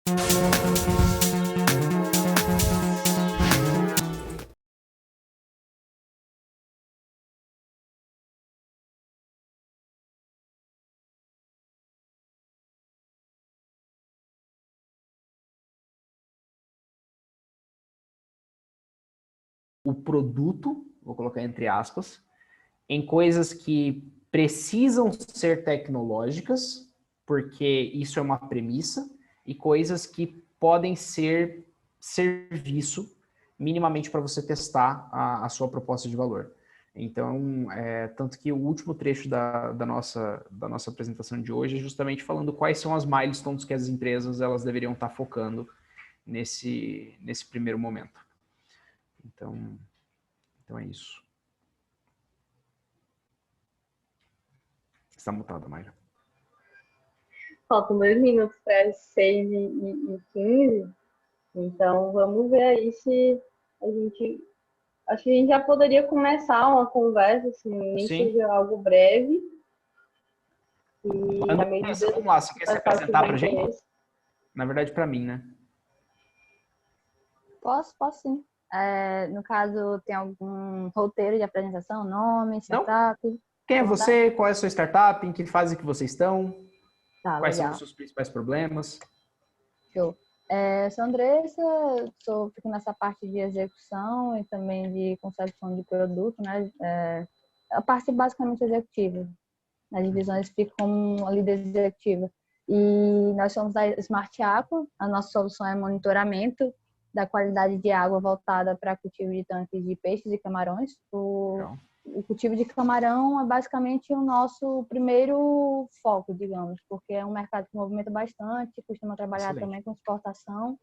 O produto, vou colocar entre aspas, em coisas que precisam ser tecnológicas, porque isso é uma premissa, e coisas que podem ser serviço minimamente para você testar a sua proposta de valor. Então, tanto que o último trecho da nossa apresentação de hoje é justamente falando quais são as milestones que as empresas elas deveriam estar focando nesse primeiro momento. Então é isso. Está mutada, Mayra. Faltam 2 minutos para as 6h15. Então, vamos ver aí se a gente... Acho que a gente já poderia começar uma conversa, assim, nem seja algo breve. E Ana, à medida vamos lá, você quer se apresentar para a gente? interesse. Na verdade, para mim, né? Posso sim. No caso, tem algum roteiro de apresentação, nome, startup? Quem é você? Qual é a sua startup? Em que fase que vocês estão? Tá, Quais legal. são os seus principais problemas? Show. Sou Andressa, fico nessa parte de execução e também de concepção de produto, né? A parte basicamente executiva. Nas divisões fico como líder executiva. E nós somos da Smart Aqua. A nossa solução é monitoramento da qualidade de água voltada para cultivo de tanques de peixes e camarões. O cultivo de camarão é basicamente o nosso primeiro foco, digamos, porque é um mercado que movimenta bastante, costuma trabalhar também com exportação,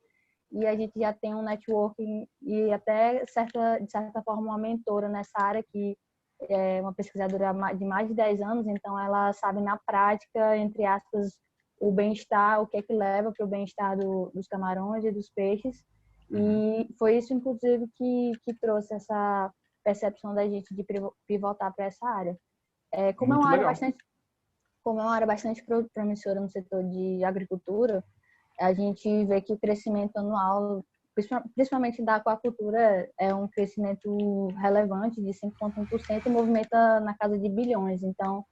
e a gente já tem um networking e até, de certa forma, uma mentora nessa área, que é uma pesquisadora de mais de 10 anos, então ela sabe na prática, entre aspas, o bem-estar, o que é que leva para o bem-estar dos camarões e dos peixes. E foi isso, inclusive, que trouxe essa percepção da gente de pivotar para essa área. Como é uma área bastante promissora no setor de agricultura, a gente vê que o crescimento anual, principalmente da aquacultura, é um crescimento relevante de 5,1% e movimenta na casa de bilhões. Então,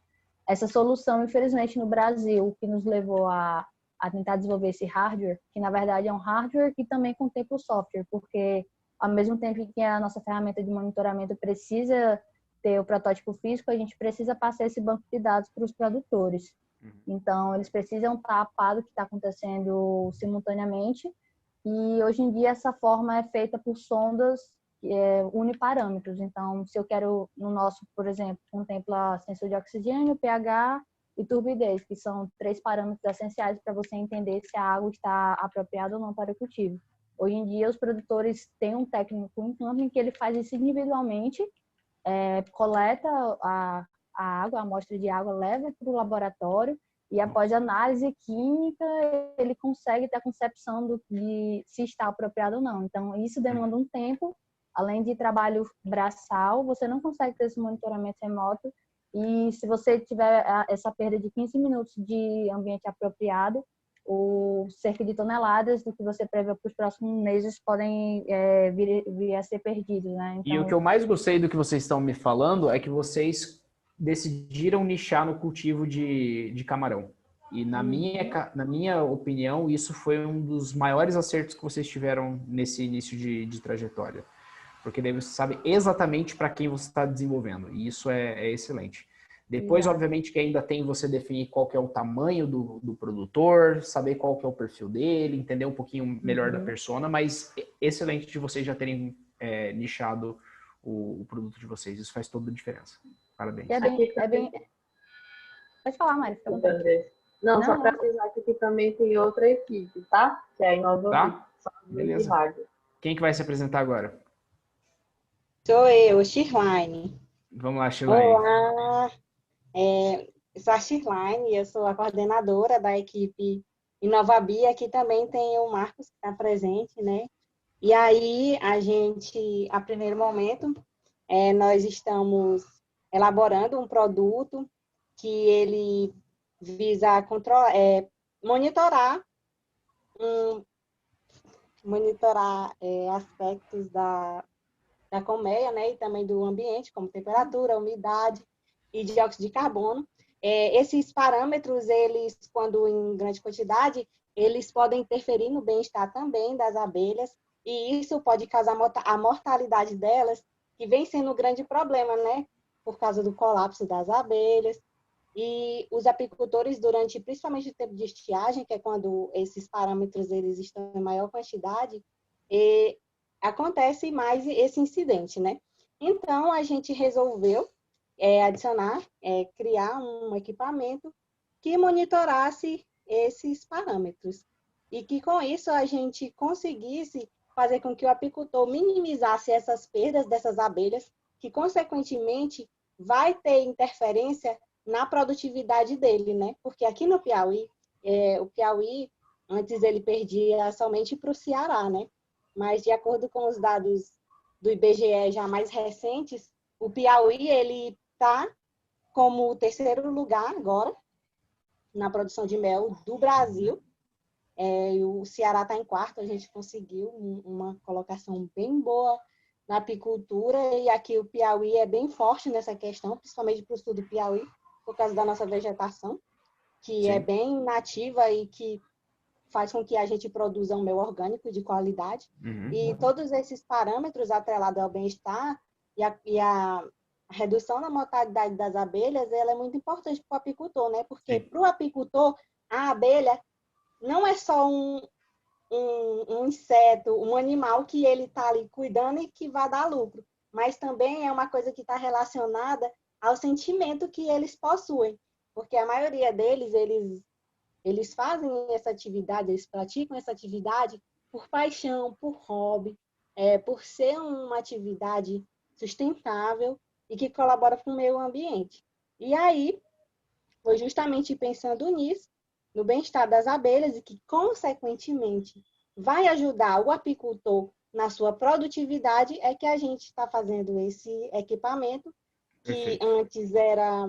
essa solução, infelizmente, no Brasil, que nos levou a tentar desenvolver esse hardware, que na verdade é um hardware que também contempla o software, porque ao mesmo tempo que a nossa ferramenta de monitoramento precisa ter o protótipo físico, a gente precisa passar esse banco de dados para os produtores. Então, eles precisam estar a par do que está acontecendo simultaneamente, e hoje em dia essa forma é feita por sondas uniparâmetros. Então, se eu quero, no nosso, por exemplo, contempla sensor de oxigênio, pH e turbidez, que são 3 parâmetros essenciais para você entender se a água está apropriada ou não para o cultivo. Hoje em dia, os produtores têm um técnico em campo em que ele faz isso individualmente, coleta a água, a amostra de água, leva para o laboratório e após análise química, ele consegue ter a concepção de se está apropriado ou não. Então, isso demanda um tempo, além de trabalho braçal, você não consegue ter esse monitoramento remoto. E se você tiver essa perda de 15 minutos de ambiente apropriado, cerca de toneladas do que você prevê para os próximos meses podem vir a ser perdidos, né? Então, e o que eu mais gostei do que vocês estão me falando é que vocês decidiram nichar no cultivo de camarão. E na minha opinião, isso foi um dos maiores acertos que vocês tiveram nesse início de trajetória. Porque daí você sabe exatamente para quem você está desenvolvendo. E isso é excelente. Depois, obviamente, que ainda tem você definir qual que é o tamanho do produtor, saber qual que é o perfil dele, entender um pouquinho melhor da persona, mas excelente de vocês já terem nichado o produto de vocês. Isso faz toda a diferença. Parabéns. Pode falar, Mari. Não, só para avisar que aqui também tem outra equipe, tá? Que é a Inova. Tá? Beleza. Quem que vai se apresentar agora? Sou eu, Shirlane. Vamos lá, Shirlane. Olá, eu sou a Shirlane, eu sou a coordenadora da equipe InovaBia. Aqui também tem o Marcos, que está presente, né? E aí, a primeiro momento, nós estamos elaborando um produto que ele visa monitorar monitorar aspectos da colmeia, né, e também do ambiente, como temperatura, umidade e dióxido de carbono. Esses parâmetros, eles, quando em grande quantidade, eles podem interferir no bem-estar também das abelhas, e isso pode causar a mortalidade delas, que vem sendo um grande problema, né, por causa do colapso das abelhas. E os apicultores, principalmente o tempo de estiagem, que é quando esses parâmetros eles estão em maior quantidade, acontece mais esse incidente, né? Então, a gente resolveu criar um equipamento que monitorasse esses parâmetros e que, com isso, a gente conseguisse fazer com que o apicultor minimizasse essas perdas dessas abelhas, que, consequentemente, vai ter interferência na produtividade dele, né? Porque aqui no Piauí, o Piauí, antes ele perdia somente para o Ceará, né? Mas, de acordo com os dados do IBGE já mais recentes, o Piauí, ele está como o terceiro lugar agora na produção de mel do Brasil. E o Ceará está em quarto, a gente conseguiu uma colocação bem boa na apicultura, e aqui o Piauí é bem forte nessa questão, principalmente para o sul do Piauí, por causa da nossa vegetação, que é bem nativa e que faz com que a gente produza um mel orgânico de qualidade. E todos esses parâmetros atrelados ao bem-estar e a redução da mortalidade das abelhas, ela é muito importante para o apicultor, né? Porque para o apicultor, a abelha não é só um inseto, um animal que ele está ali cuidando e que vai dar lucro, mas também é uma coisa que está relacionada ao sentimento que eles possuem, porque a maioria deles, eles fazem essa atividade, eles praticam essa atividade por paixão, por hobby, por ser uma atividade sustentável e que colabora com o meio ambiente. E aí, foi justamente pensando nisso, no bem-estar das abelhas, e que, consequentemente, vai ajudar o apicultor na sua produtividade, é que a gente está fazendo esse equipamento, que Perfeito. antes era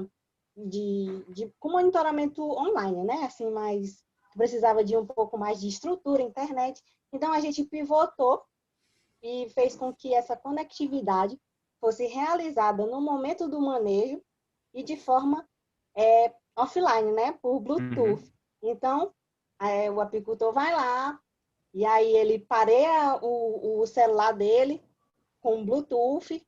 com monitoramento online, né? Assim, mas precisava de um pouco mais de estrutura, internet. Então, a gente pivotou e fez com que essa conectividade fosse realizada no momento do manejo e de forma offline, né? Por Bluetooth. Então, o apicultor vai lá e aí ele pareia o celular dele com Bluetooth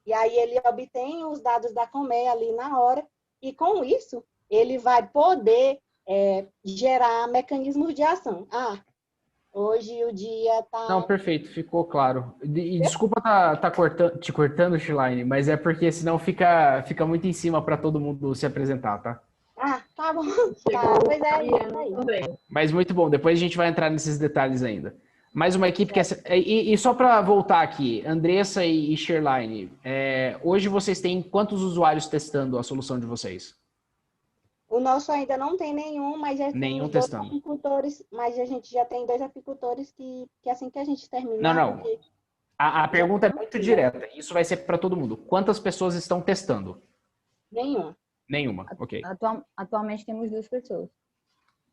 e aí ele obtém os dados da colmeia ali na hora, e com isso ele vai poder gerar mecanismos de ação. Hoje o dia tá... Não, perfeito, ficou claro. E desculpa te cortando, Shiline, mas é porque senão fica muito em cima para todo mundo se apresentar, tá? Tá bom. Tá, pois é isso aí. Mas muito bom, depois a gente vai entrar nesses detalhes ainda. Mais uma equipe que... E só para voltar aqui, Andressa e Sherline, hoje vocês têm quantos usuários testando a solução de vocês? O nosso ainda não tem nenhum, mas já Nenhum tem dois testando. apicultores, mas a gente já tem 2 apicultores que assim que a gente terminar... Não. Porque... A pergunta é muito direta. Isso vai ser para todo mundo. Quantas pessoas estão testando? Nenhuma. Nenhuma, ok. Atualmente temos 2 pessoas.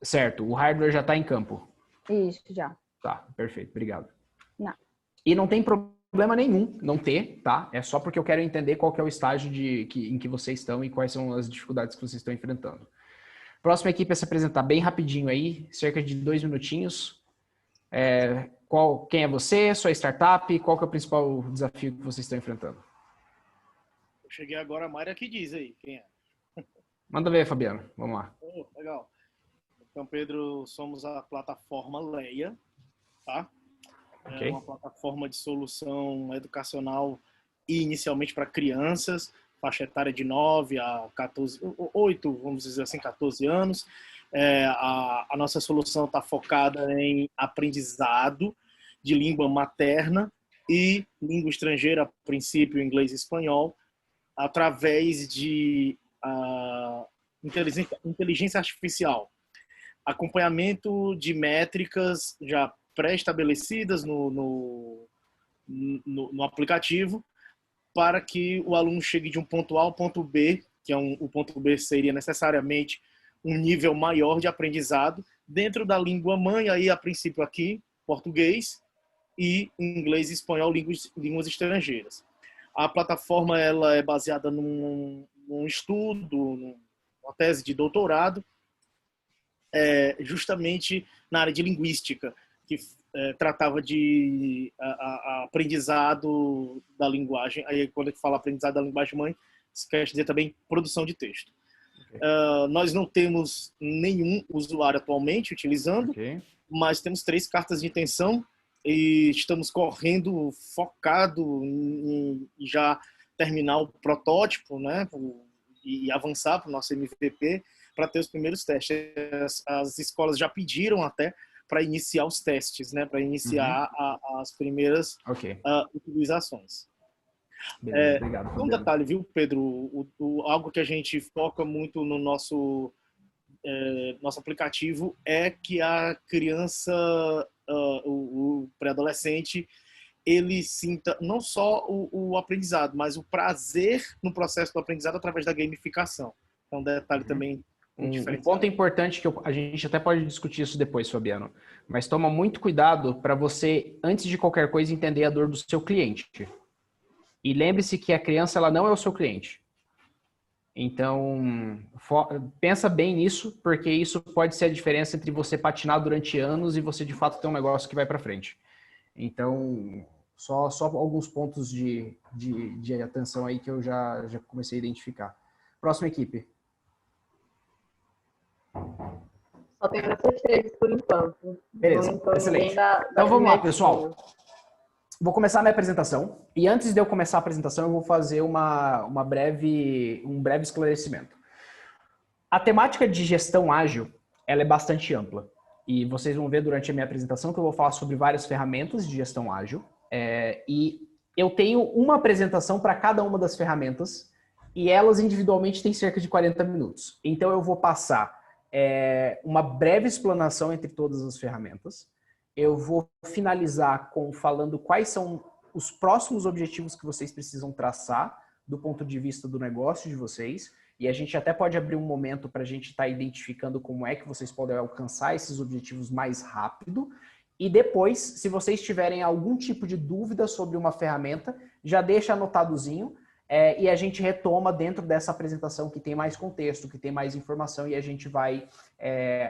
Certo, o hardware já está em campo. Isso, já. Tá, perfeito, obrigado. Não. E não tem problema nenhum não ter, tá? É só porque eu quero entender qual que é o estágio em que vocês estão e quais são as dificuldades que vocês estão enfrentando. Próxima equipe a se apresentar bem rapidinho aí, cerca de 2 minutinhos. Quem é você, sua startup, qual que é o principal desafio que vocês estão enfrentando? Eu cheguei agora, a Mayra que diz aí, quem é? Manda ver, Fabiano, vamos lá. Legal. Então, Pedro, somos a plataforma Leia, tá? Okay. É uma plataforma de solução educacional inicialmente para crianças, faixa etária de 9 a 14, 8, vamos dizer assim, 14 anos. A nossa solução está focada em aprendizado de língua materna e língua estrangeira, a princípio inglês e espanhol, através de inteligência artificial. Acompanhamento de métricas já pré-estabelecidas no aplicativo, para que o aluno chegue de um ponto A ao ponto B, que o ponto B seria necessariamente um nível maior de aprendizado, dentro da língua mãe, aí a princípio aqui, português, e inglês e espanhol, línguas estrangeiras. A plataforma ela é baseada num estudo, numa tese de doutorado, justamente na área de linguística, que tratava de aprendizado da linguagem. Aí, quando a gente fala aprendizado da linguagem mãe, se quer dizer também produção de texto. Okay. Nós não temos nenhum usuário atualmente utilizando, okay, mas temos 3 cartas de intenção e estamos correndo focado em já terminar o protótipo, né, e avançar para o nosso MVP para ter os primeiros testes. As escolas já pediram até para iniciar os testes, né, para iniciar as primeiras utilizações. Beleza, obrigado. Um detalhe, viu, Pedro? Algo que a gente foca muito no nosso aplicativo é que a criança, o pré-adolescente, ele sinta não só o aprendizado, mas o prazer no processo do aprendizado através da gamificação. Então, um detalhe também. Um ponto importante que a gente até pode discutir isso depois, Fabiano, mas toma muito cuidado para você, antes de qualquer coisa, entender a dor do seu cliente. E lembre-se que a criança ela não é o seu cliente. Então, pensa bem nisso, porque isso pode ser a diferença entre você patinar durante anos e você, de fato, ter um negócio que vai para frente. Então, só alguns pontos de atenção aí que eu já comecei a identificar. Próxima equipe. Só tem essas 3 por enquanto. Beleza, excelente. Então, vamos lá, pessoal. Vou começar a minha apresentação. E antes de eu começar a apresentação, eu vou fazer um breve esclarecimento. A temática de gestão ágil, ela é bastante ampla. E vocês vão ver durante a minha apresentação que eu vou falar sobre várias ferramentas de gestão ágil. E eu tenho uma apresentação para cada uma das ferramentas e elas individualmente têm cerca de 40 minutos. Então eu vou passar uma breve explanação entre todas as ferramentas. Eu vou finalizar falando quais são os próximos objetivos que vocês precisam traçar do ponto de vista do negócio de vocês. E a gente até pode abrir um momento para a gente estar identificando como é que vocês podem alcançar esses objetivos mais rápido. E depois, se vocês tiverem algum tipo de dúvida sobre uma ferramenta, já deixa anotadozinho e a gente retoma dentro dessa apresentação que tem mais contexto, que tem mais informação e a gente vai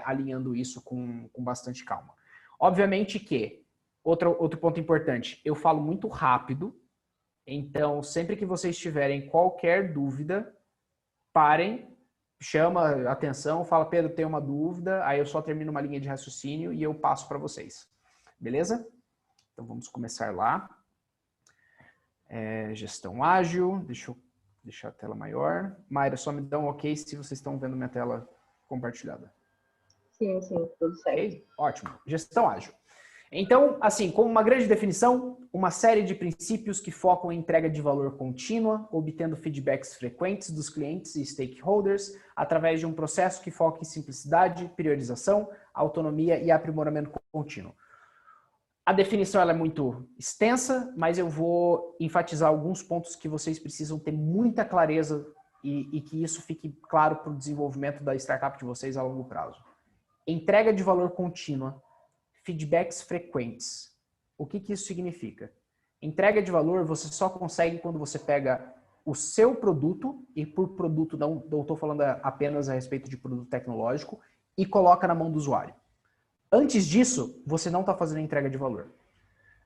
alinhando isso com bastante calma. Obviamente que, outro ponto importante, eu falo muito rápido, então sempre que vocês tiverem qualquer dúvida, parem, chama a atenção, fala, Pedro, tem uma dúvida, aí eu só termino uma linha de raciocínio e eu passo para vocês. Beleza? Então vamos começar lá. Gestão ágil, deixa eu deixar a tela maior. Mayra, só me dá um ok se vocês estão vendo minha tela compartilhada. Sim, tudo certo. Okay? Ótimo. Gestão ágil. Então, assim, como uma grande definição, uma série de princípios que focam em entrega de valor contínua, obtendo feedbacks frequentes dos clientes e stakeholders, através de um processo que foca em simplicidade, priorização, autonomia e aprimoramento contínuo. A definição ela é muito extensa, mas eu vou enfatizar alguns pontos que vocês precisam ter muita clareza e que isso fique claro para o desenvolvimento da startup de vocês a longo prazo. Entrega de valor contínua, feedbacks frequentes. O que isso significa? Entrega de valor você só consegue quando você pega o seu produto, e por produto não estou falando apenas a respeito de produto tecnológico, e coloca na mão do usuário. Antes disso, você não está fazendo entrega de valor.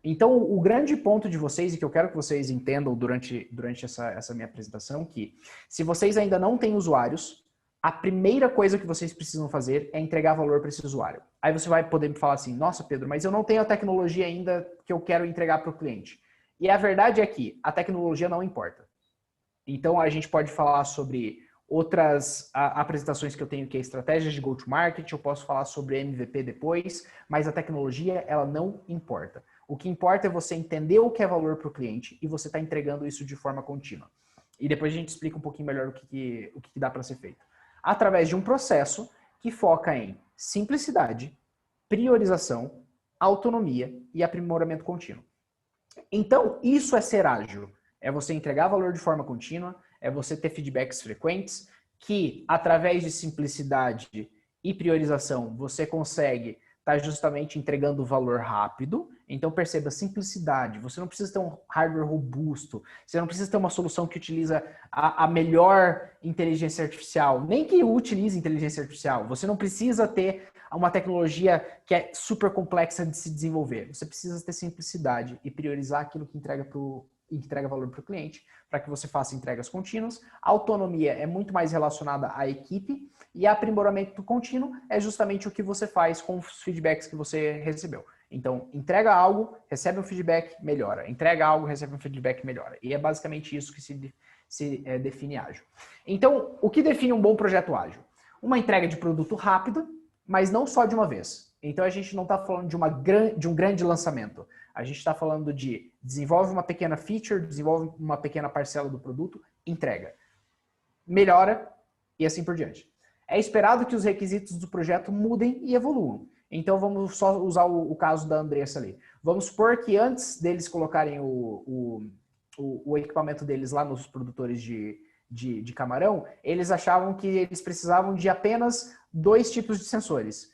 Então, o grande ponto de vocês, e que eu quero que vocês entendam durante essa minha apresentação, que se vocês ainda não têm usuários, a primeira coisa que vocês precisam fazer é entregar valor para esse usuário. Aí você vai poder me falar assim, nossa, Pedro, mas eu não tenho a tecnologia ainda que eu quero entregar para o cliente. E a verdade é que a tecnologia não importa. Então, a gente pode falar sobre outras apresentações que eu tenho, que é estratégias de go-to-market, eu posso falar sobre MVP depois, mas a tecnologia, ela não importa. O que importa é você entender o que é valor para o cliente e você está entregando isso de forma contínua. E depois a gente explica um pouquinho melhor o que dá para ser feito. Através de um processo que foca em simplicidade, priorização, autonomia e aprimoramento contínuo. Então, isso é ser ágil. É você entregar valor de forma contínua, é você ter feedbacks frequentes, que através de simplicidade e priorização, você consegue estar justamente entregando valor rápido. Então perceba, simplicidade. Você não precisa ter um hardware robusto, você não precisa ter uma solução que utiliza a melhor inteligência artificial, nem que utilize inteligência artificial. Você não precisa ter uma tecnologia que é super complexa de se desenvolver. Você precisa ter simplicidade e priorizar aquilo que entrega valor para o cliente, para que você faça entregas contínuas. A autonomia é muito mais relacionada à equipe e aprimoramento contínuo é justamente o que você faz com os feedbacks que você recebeu. Então, entrega algo, recebe um feedback, melhora. Entrega algo, recebe um feedback, melhora. E é basicamente isso que se define ágil. Então, o que define um bom projeto ágil? Uma entrega de produto rápida, mas não só de uma vez. Então, a gente não está falando de um grande lançamento. A gente está falando de desenvolve uma pequena feature, desenvolve uma pequena parcela do produto, entrega. Melhora e assim por diante. É esperado que os requisitos do projeto mudem e evoluam. Então vamos só usar o caso da Andressa ali. Vamos supor que antes deles colocarem o equipamento deles lá nos produtores de camarão, eles achavam que eles precisavam de apenas 2 tipos de sensores.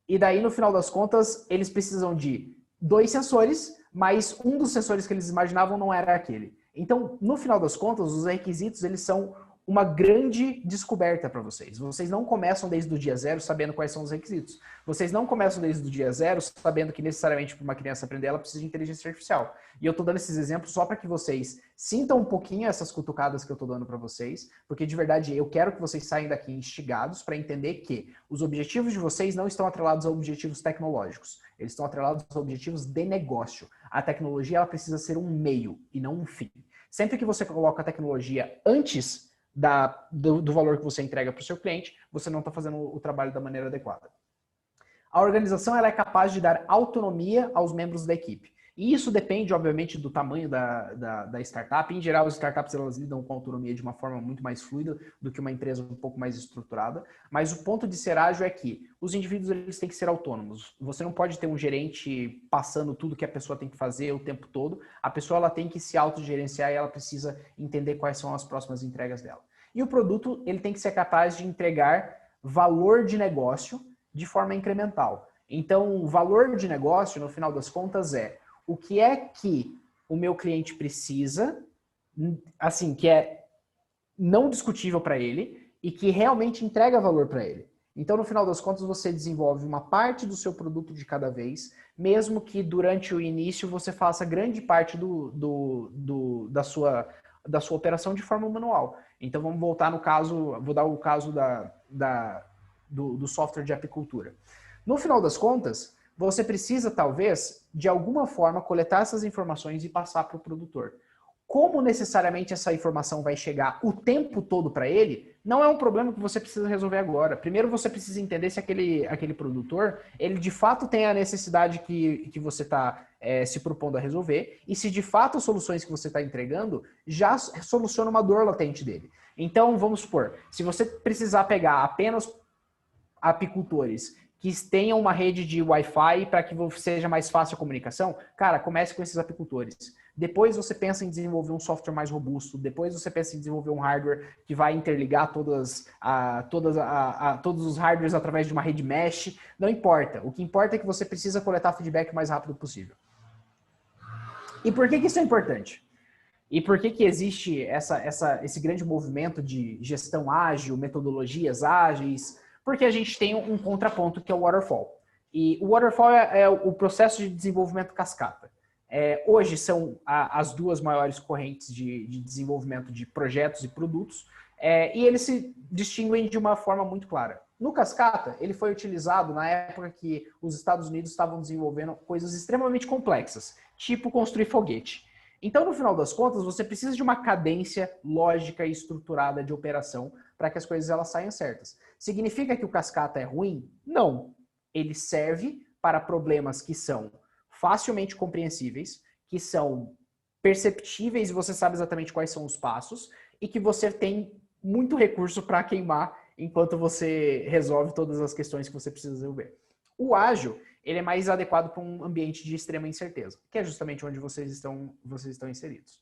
E daí, no final das contas, eles precisam de 2 sensores, mas um dos sensores que eles imaginavam não era aquele. Então, no final das contas, os requisitos eles são uma grande descoberta para vocês. Vocês não começam desde o dia 0 sabendo quais são os requisitos. Vocês não começam desde o dia 0 sabendo que necessariamente para uma criança aprender ela precisa de inteligência artificial. E eu estou dando esses exemplos só para que vocês sintam um pouquinho essas cutucadas que eu estou dando para vocês, porque de verdade eu quero que vocês saiam daqui instigados para entender que os objetivos de vocês não estão atrelados a objetivos tecnológicos. Eles estão atrelados a objetivos de negócio. A tecnologia ela precisa ser um meio e não um fim. Sempre que você coloca a tecnologia antes do valor que você entrega para o seu cliente, você não está fazendo o trabalho da maneira adequada. A organização ela é capaz de dar autonomia aos membros da equipe. E isso depende, obviamente, do tamanho da startup. Em geral, as startups elas lidam com autonomia de uma forma muito mais fluida do que uma empresa um pouco mais estruturada. Mas o ponto de ser ágil é que os indivíduos eles têm que ser autônomos. Você não pode ter um gerente passando tudo que a pessoa tem que fazer o tempo todo. A pessoa ela tem que se autogerenciar e ela precisa entender quais são as próximas entregas dela. E o produto ele tem que ser capaz de entregar valor de negócio de forma incremental. Então, o valor de negócio, no final das contas, é o que é que o meu cliente precisa, assim, que é não discutível para ele e que realmente entrega valor para ele. Então, no final das contas, você desenvolve uma parte do seu produto de cada vez, mesmo que durante o início você faça grande parte da sua operação de forma manual. Então, vamos voltar no caso, vou dar o caso do software de apicultura. No final das contas, você precisa, talvez, de alguma forma, coletar essas informações e passar para o produtor. Como necessariamente essa informação vai chegar o tempo todo para ele, não é um problema que você precisa resolver agora. Primeiro você precisa entender se aquele produtor, ele de fato tem a necessidade que você está se propondo a resolver, e se de fato as soluções que você está entregando já solucionam uma dor latente dele. Então, vamos supor, se você precisar pegar apenas apicultores que tenham uma rede de Wi-Fi para que seja mais fácil a comunicação, cara, comece com esses apicultores. Depois você pensa em desenvolver um software mais robusto, depois você pensa em desenvolver um hardware que vai interligar todos os hardwares através de uma rede mesh, não importa. O que importa é que você precisa coletar feedback o mais rápido possível. E por que isso é importante? E por que existe esse grande movimento de gestão ágil, metodologias ágeis? Porque a gente tem um contraponto que é o waterfall. E o waterfall é o processo de desenvolvimento cascata. Hoje são as duas maiores correntes de desenvolvimento de projetos e produtos, e eles se distinguem de uma forma muito clara. No cascata, ele foi utilizado na época que os Estados Unidos estavam desenvolvendo coisas extremamente complexas, tipo construir foguete. Então, no final das contas, você precisa de uma cadência lógica e estruturada de operação para que as coisas elas saiam certas. Significa que o cascata é ruim? Não. Ele serve para problemas que são facilmente compreensíveis, que são perceptíveis e você sabe exatamente quais são os passos e que você tem muito recurso para queimar enquanto você resolve todas as questões que você precisa resolver. O ágil, ele é mais adequado para um ambiente de extrema incerteza, que é justamente onde vocês estão inseridos.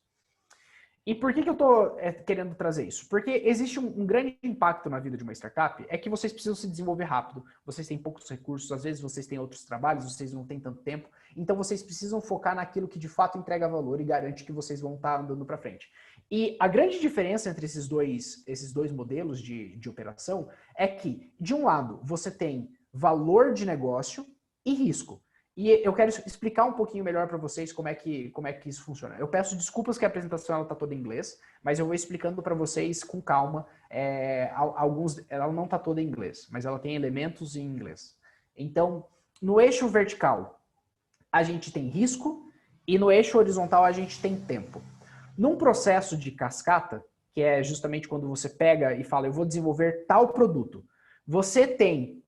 E por que eu estou querendo trazer isso? Porque existe um grande impacto na vida de uma startup, é que vocês precisam se desenvolver rápido, vocês têm poucos recursos, às vezes vocês têm outros trabalhos, vocês não têm tanto tempo, então vocês precisam focar naquilo que de fato entrega valor e garante que vocês vão estar andando para frente. E a grande diferença entre esses dois modelos de operação é que, de um lado, você tem valor de negócio e risco. E eu quero explicar um pouquinho melhor para vocês como é que isso funciona. Eu peço desculpas que a apresentação está toda em inglês, mas eu vou explicando para vocês com calma. Ela não está toda em inglês, mas ela tem elementos em inglês. Então, no eixo vertical, a gente tem risco e no eixo horizontal a gente tem tempo. Num processo de cascata, que é justamente quando você pega e fala, eu vou desenvolver tal produto, você tem,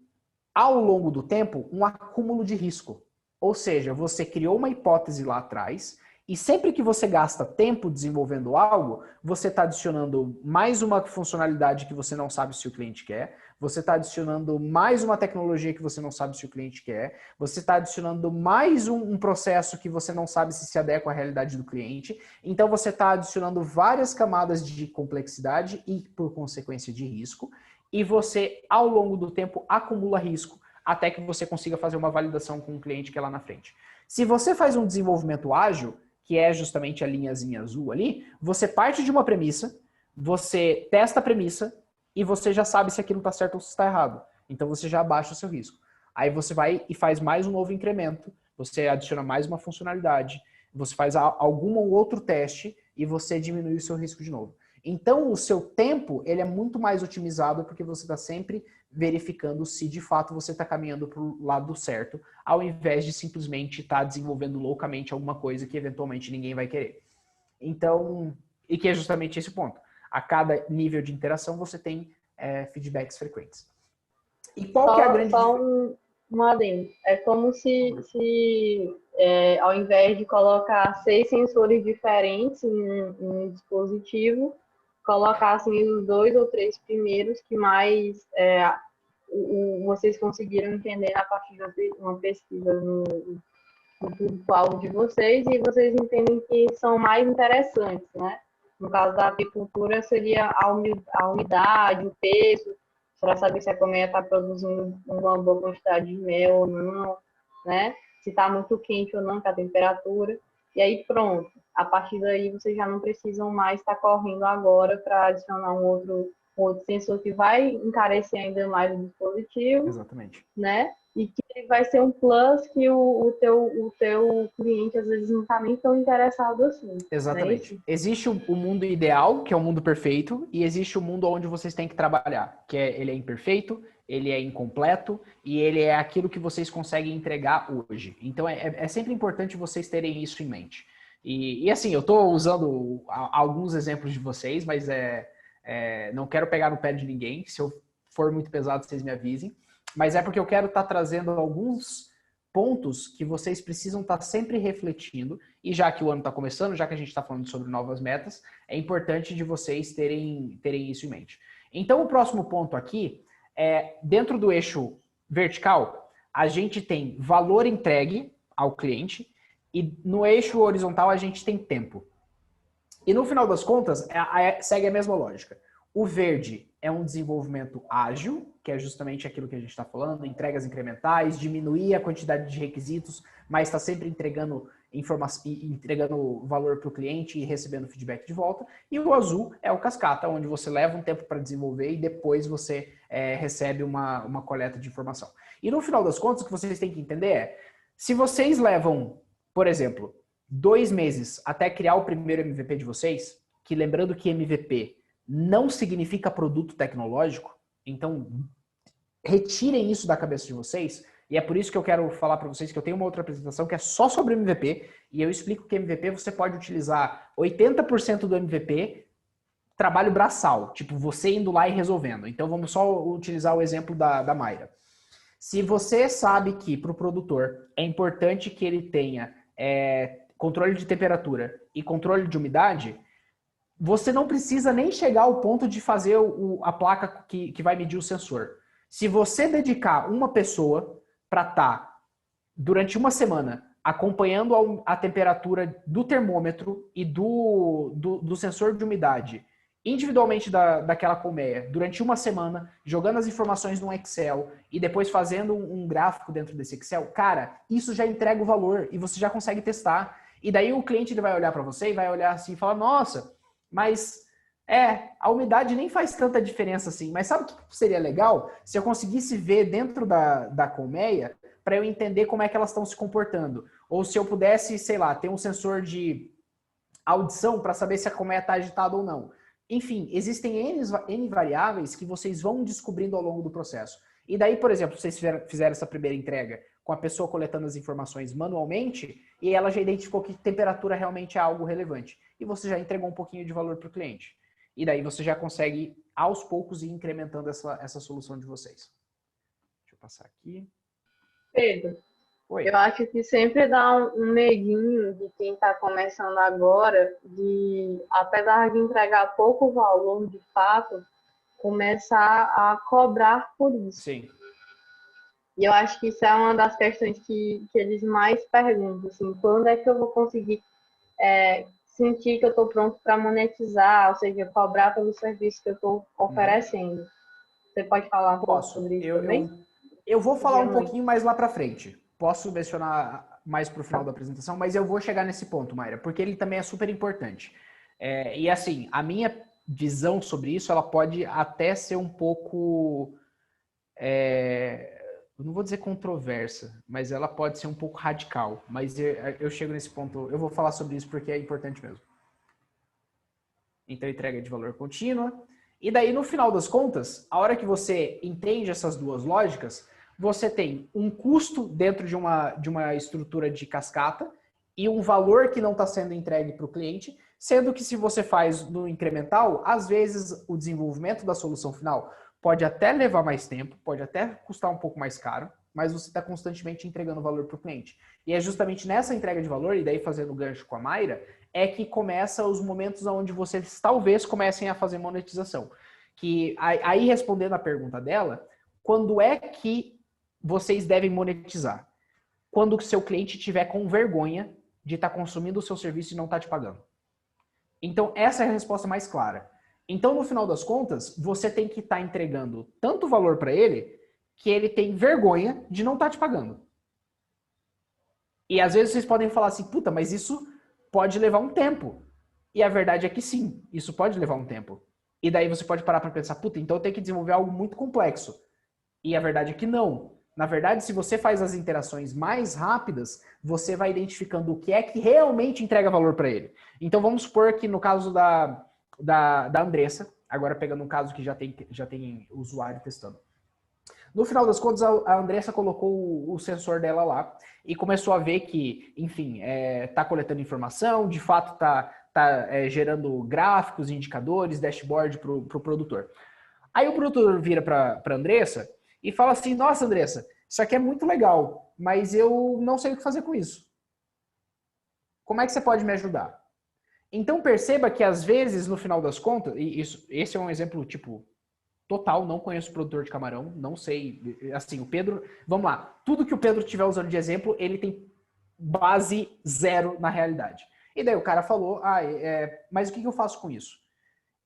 ao longo do tempo, um acúmulo de risco. Ou seja, você criou uma hipótese lá atrás e sempre que você gasta tempo desenvolvendo algo, você está adicionando mais uma funcionalidade que você não sabe se o cliente quer, você está adicionando mais uma tecnologia que você não sabe se o cliente quer, você está adicionando mais um processo que você não sabe se adequa à realidade do cliente. Então você está adicionando várias camadas de complexidade e, por consequência, de risco. E você, ao longo do tempo, acumula risco até que você consiga fazer uma validação com o cliente que é lá na frente. Se você faz um desenvolvimento ágil, que é justamente a linhazinha azul ali, você parte de uma premissa, você testa a premissa e você já sabe se aquilo está certo ou se está errado. Então você já abaixa o seu risco. Aí você vai e faz mais um novo incremento, você adiciona mais uma funcionalidade, você faz algum outro teste e você diminui o seu risco de novo. Então, o seu tempo ele é muito mais otimizado porque você está sempre verificando se de fato você está caminhando para o lado certo, ao invés de simplesmente estar desenvolvendo loucamente alguma coisa que eventualmente ninguém vai querer. Então, e que é justamente esse o ponto. A cada nível de interação você tem feedbacks frequentes. E qual que é a grande diferença? Um adendo. É como se ao invés de colocar 6 sensores diferentes em um dispositivo, colocassem os 2 ou 3 primeiros que mais vocês conseguiram entender a partir de uma pesquisa no público-alvo de vocês e vocês entendem que são mais interessantes, né? No caso da apicultura seria a umidade, o peso, para saber se a colmeia está produzindo uma boa quantidade de mel ou não, né? Se está muito quente ou não, que a temperatura. E aí pronto. A partir daí vocês já não precisam mais estar correndo agora para adicionar um outro sensor que vai encarecer ainda mais o dispositivo. Exatamente. Né? E que vai ser um plus que o teu cliente às vezes não está nem tão interessado assim. Exatamente. Né? Existe o mundo ideal, que é o mundo perfeito, e existe o mundo onde vocês têm que trabalhar, que ele é imperfeito, ele é incompleto e ele é aquilo que vocês conseguem entregar hoje. Então é sempre importante vocês terem isso em mente. E assim, eu estou usando alguns exemplos de vocês, mas não quero pegar no pé de ninguém. Se eu for muito pesado, vocês me avisem. Mas é porque eu quero estar trazendo alguns pontos que vocês precisam estar sempre refletindo. E já que o ano está começando, já que a gente está falando sobre novas metas, é importante de vocês terem isso em mente. Então, o próximo ponto aqui é, dentro do eixo vertical, a gente tem valor entregue ao cliente e no eixo horizontal a gente tem tempo. E no final das contas, segue a mesma lógica. O verde é um desenvolvimento ágil, que é justamente aquilo que a gente está falando, entregas incrementais, diminuir a quantidade de requisitos, mas está sempre entregando valor para o cliente e recebendo feedback de volta. E o azul é o cascata, onde você leva um tempo para desenvolver e depois você recebe uma coleta de informação. E no final das contas, o que vocês têm que entender é, se vocês levam, por exemplo, 2 meses até criar o primeiro MVP de vocês, que lembrando que MVP não significa produto tecnológico, então retirem isso da cabeça de vocês, e é por isso que eu quero falar para vocês que eu tenho uma outra apresentação que é só sobre MVP, e eu explico que MVP você pode utilizar 80% do MVP trabalho braçal, tipo você indo lá e resolvendo. Então vamos só utilizar o exemplo da Mayra. Se você sabe que para o produtor é importante que ele tenha controle de temperatura e controle de umidade, você não precisa nem chegar ao ponto de fazer a placa que vai medir o sensor. Se você dedicar uma pessoa para estar durante uma semana acompanhando a temperatura do termômetro e do sensor de umidade individualmente daquela colmeia durante uma semana, jogando as informações num Excel e depois fazendo um gráfico dentro desse Excel, cara, isso já entrega o valor e você já consegue testar. E daí o cliente ele vai olhar para você e vai olhar assim e falar, nossa, mas a umidade nem faz tanta diferença assim. Mas sabe o que seria legal? Se eu conseguisse ver dentro da colmeia para eu entender como é que elas estão se comportando. Ou se eu pudesse, sei lá, ter um sensor de audição para saber se a colmeia está agitada ou não. Enfim, existem N variáveis que vocês vão descobrindo ao longo do processo. E daí, por exemplo, vocês fizeram essa primeira entrega com a pessoa coletando as informações manualmente e ela já identificou que temperatura realmente é algo relevante. E você já entregou um pouquinho de valor para o cliente. E daí você já consegue, aos poucos, ir incrementando essa solução de vocês. Deixa eu passar aqui. Pedro, Oi. eu acho que sempre dá um medinho de quem está começando agora, de, apesar de entregar pouco valor de fato, começar a cobrar por isso. Sim. E eu acho que isso é uma das questões que eles mais perguntam, assim, quando é que eu vou conseguir sentir que eu estou pronto para monetizar, ou seja, cobrar pelo serviço que eu estou oferecendo. Você pode falar um pouco sobre isso também? Eu vou falar um pouquinho mais lá para frente. Posso mencionar mais para o final da apresentação, mas eu vou chegar nesse ponto, Mayra, porque ele também é super importante. E assim, a minha visão sobre isso, ela pode até ser um pouco, eu não vou dizer controversa, mas ela pode ser um pouco radical. Mas eu chego nesse ponto, eu vou falar sobre isso porque é importante mesmo. Então, entrega de valor contínua. E daí, no final das contas, a hora que você entende essas duas lógicas, você tem um custo dentro de uma estrutura de cascata e um valor que não está sendo entregue para o cliente, sendo que se você faz no incremental, às vezes o desenvolvimento da solução final pode até levar mais tempo, pode até custar um pouco mais caro, mas você está constantemente entregando valor para o cliente. E é justamente nessa entrega de valor, e daí fazendo gancho com a Mayra, é que começa os momentos onde vocês talvez comecem a fazer monetização. Que aí respondendo a pergunta dela, quando é que vocês devem monetizar? Quando o seu cliente tiver com vergonha de estar consumindo o seu serviço e não estar te pagando. Então, essa é a resposta mais clara. Então, no final das contas, você tem que estar entregando tanto valor para ele que ele tem vergonha de não estar te pagando. E às vezes vocês podem falar assim, puta, mas isso pode levar um tempo. E a verdade é que sim, isso pode levar um tempo. E daí você pode parar para pensar, puta, então eu tenho que desenvolver algo muito complexo. E a verdade é que não. Na verdade, se você faz as interações mais rápidas, você vai identificando o que é que realmente entrega valor para ele. Então vamos supor que no caso da Andressa, agora pegando um caso que já tem usuário testando. No final das contas, a Andressa colocou o sensor dela lá e começou a ver que, enfim, tá coletando informação, de fato tá gerando gráficos, indicadores, dashboard pro produtor. Aí o produtor vira para Andressa e fala assim, nossa, Andressa, isso aqui é muito legal, mas eu não sei o que fazer com isso. Como é que você pode me ajudar? Então perceba que às vezes, no final das contas, e esse é um exemplo, tipo, total, não conheço produtor de camarão, não sei, assim, o Pedro, vamos lá, tudo que o Pedro estiver usando de exemplo, ele tem base zero na realidade. E daí o cara falou, mas o que eu faço com isso?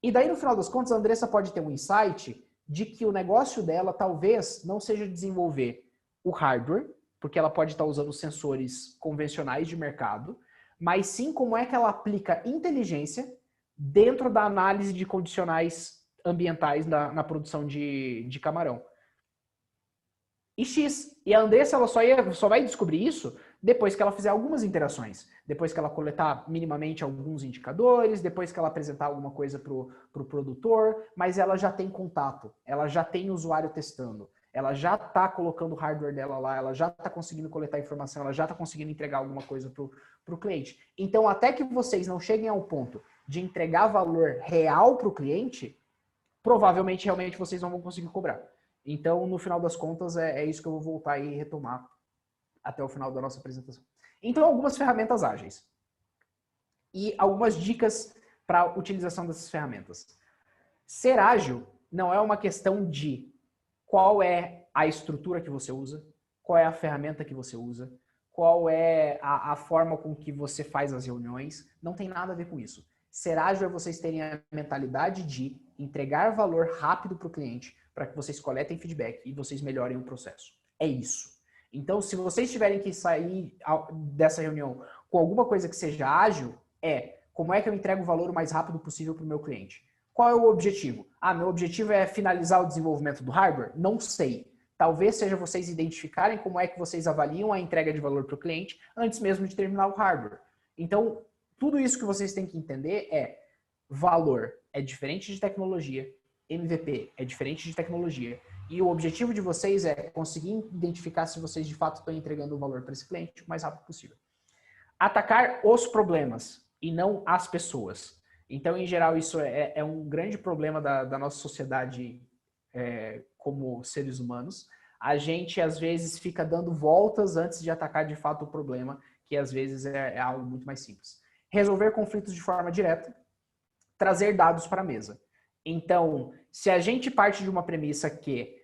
E daí, no final das contas, a Andressa pode ter um insight de que o negócio dela talvez não seja desenvolver o hardware, porque ela pode estar usando sensores convencionais de mercado, mas sim como é que ela aplica inteligência dentro da análise de condicionais ambientais na produção de camarão. E a Andressa ela só vai descobrir isso depois que ela fizer algumas interações, depois que ela coletar minimamente alguns indicadores, depois que ela apresentar alguma coisa para o produtor, mas ela já tem contato, ela já tem usuário testando, ela já está colocando o hardware dela lá, ela já está conseguindo coletar informação, ela já está conseguindo entregar alguma coisa para o cliente. Então, até que vocês não cheguem ao ponto de entregar valor real para o cliente, provavelmente, realmente, vocês não vão conseguir cobrar. Então, no final das contas, é isso que eu vou voltar e retomar até o final da nossa apresentação. Então, algumas ferramentas ágeis. E algumas dicas para a utilização dessas ferramentas. Ser ágil não é uma questão de qual é a estrutura que você usa, qual é a ferramenta que você usa, qual é a forma com que você faz as reuniões, não tem nada a ver com isso. Ser ágil é vocês terem a mentalidade de entregar valor rápido para o cliente, para que vocês coletem feedback e vocês melhorem o processo. É isso. Então, se vocês tiverem que sair dessa reunião com alguma coisa que seja ágil, como é que eu entrego o valor o mais rápido possível para o meu cliente? Qual é o objetivo? Meu objetivo é finalizar o desenvolvimento do hardware? Não sei. Talvez seja vocês identificarem como é que vocês avaliam a entrega de valor para o cliente antes mesmo de terminar o hardware. Então, tudo isso que vocês têm que entender valor é diferente de tecnologia, MVP é diferente de tecnologia. E o objetivo de vocês é conseguir identificar se vocês de fato estão entregando o valor para esse cliente o mais rápido possível. Atacar os problemas e não as pessoas. Então, em geral, isso é um grande problema da nossa sociedade como seres humanos. A gente, às vezes, fica dando voltas antes de atacar de fato o problema, que às vezes é algo muito mais simples. Resolver conflitos de forma direta, trazer dados para a mesa. Então, se a gente parte de uma premissa que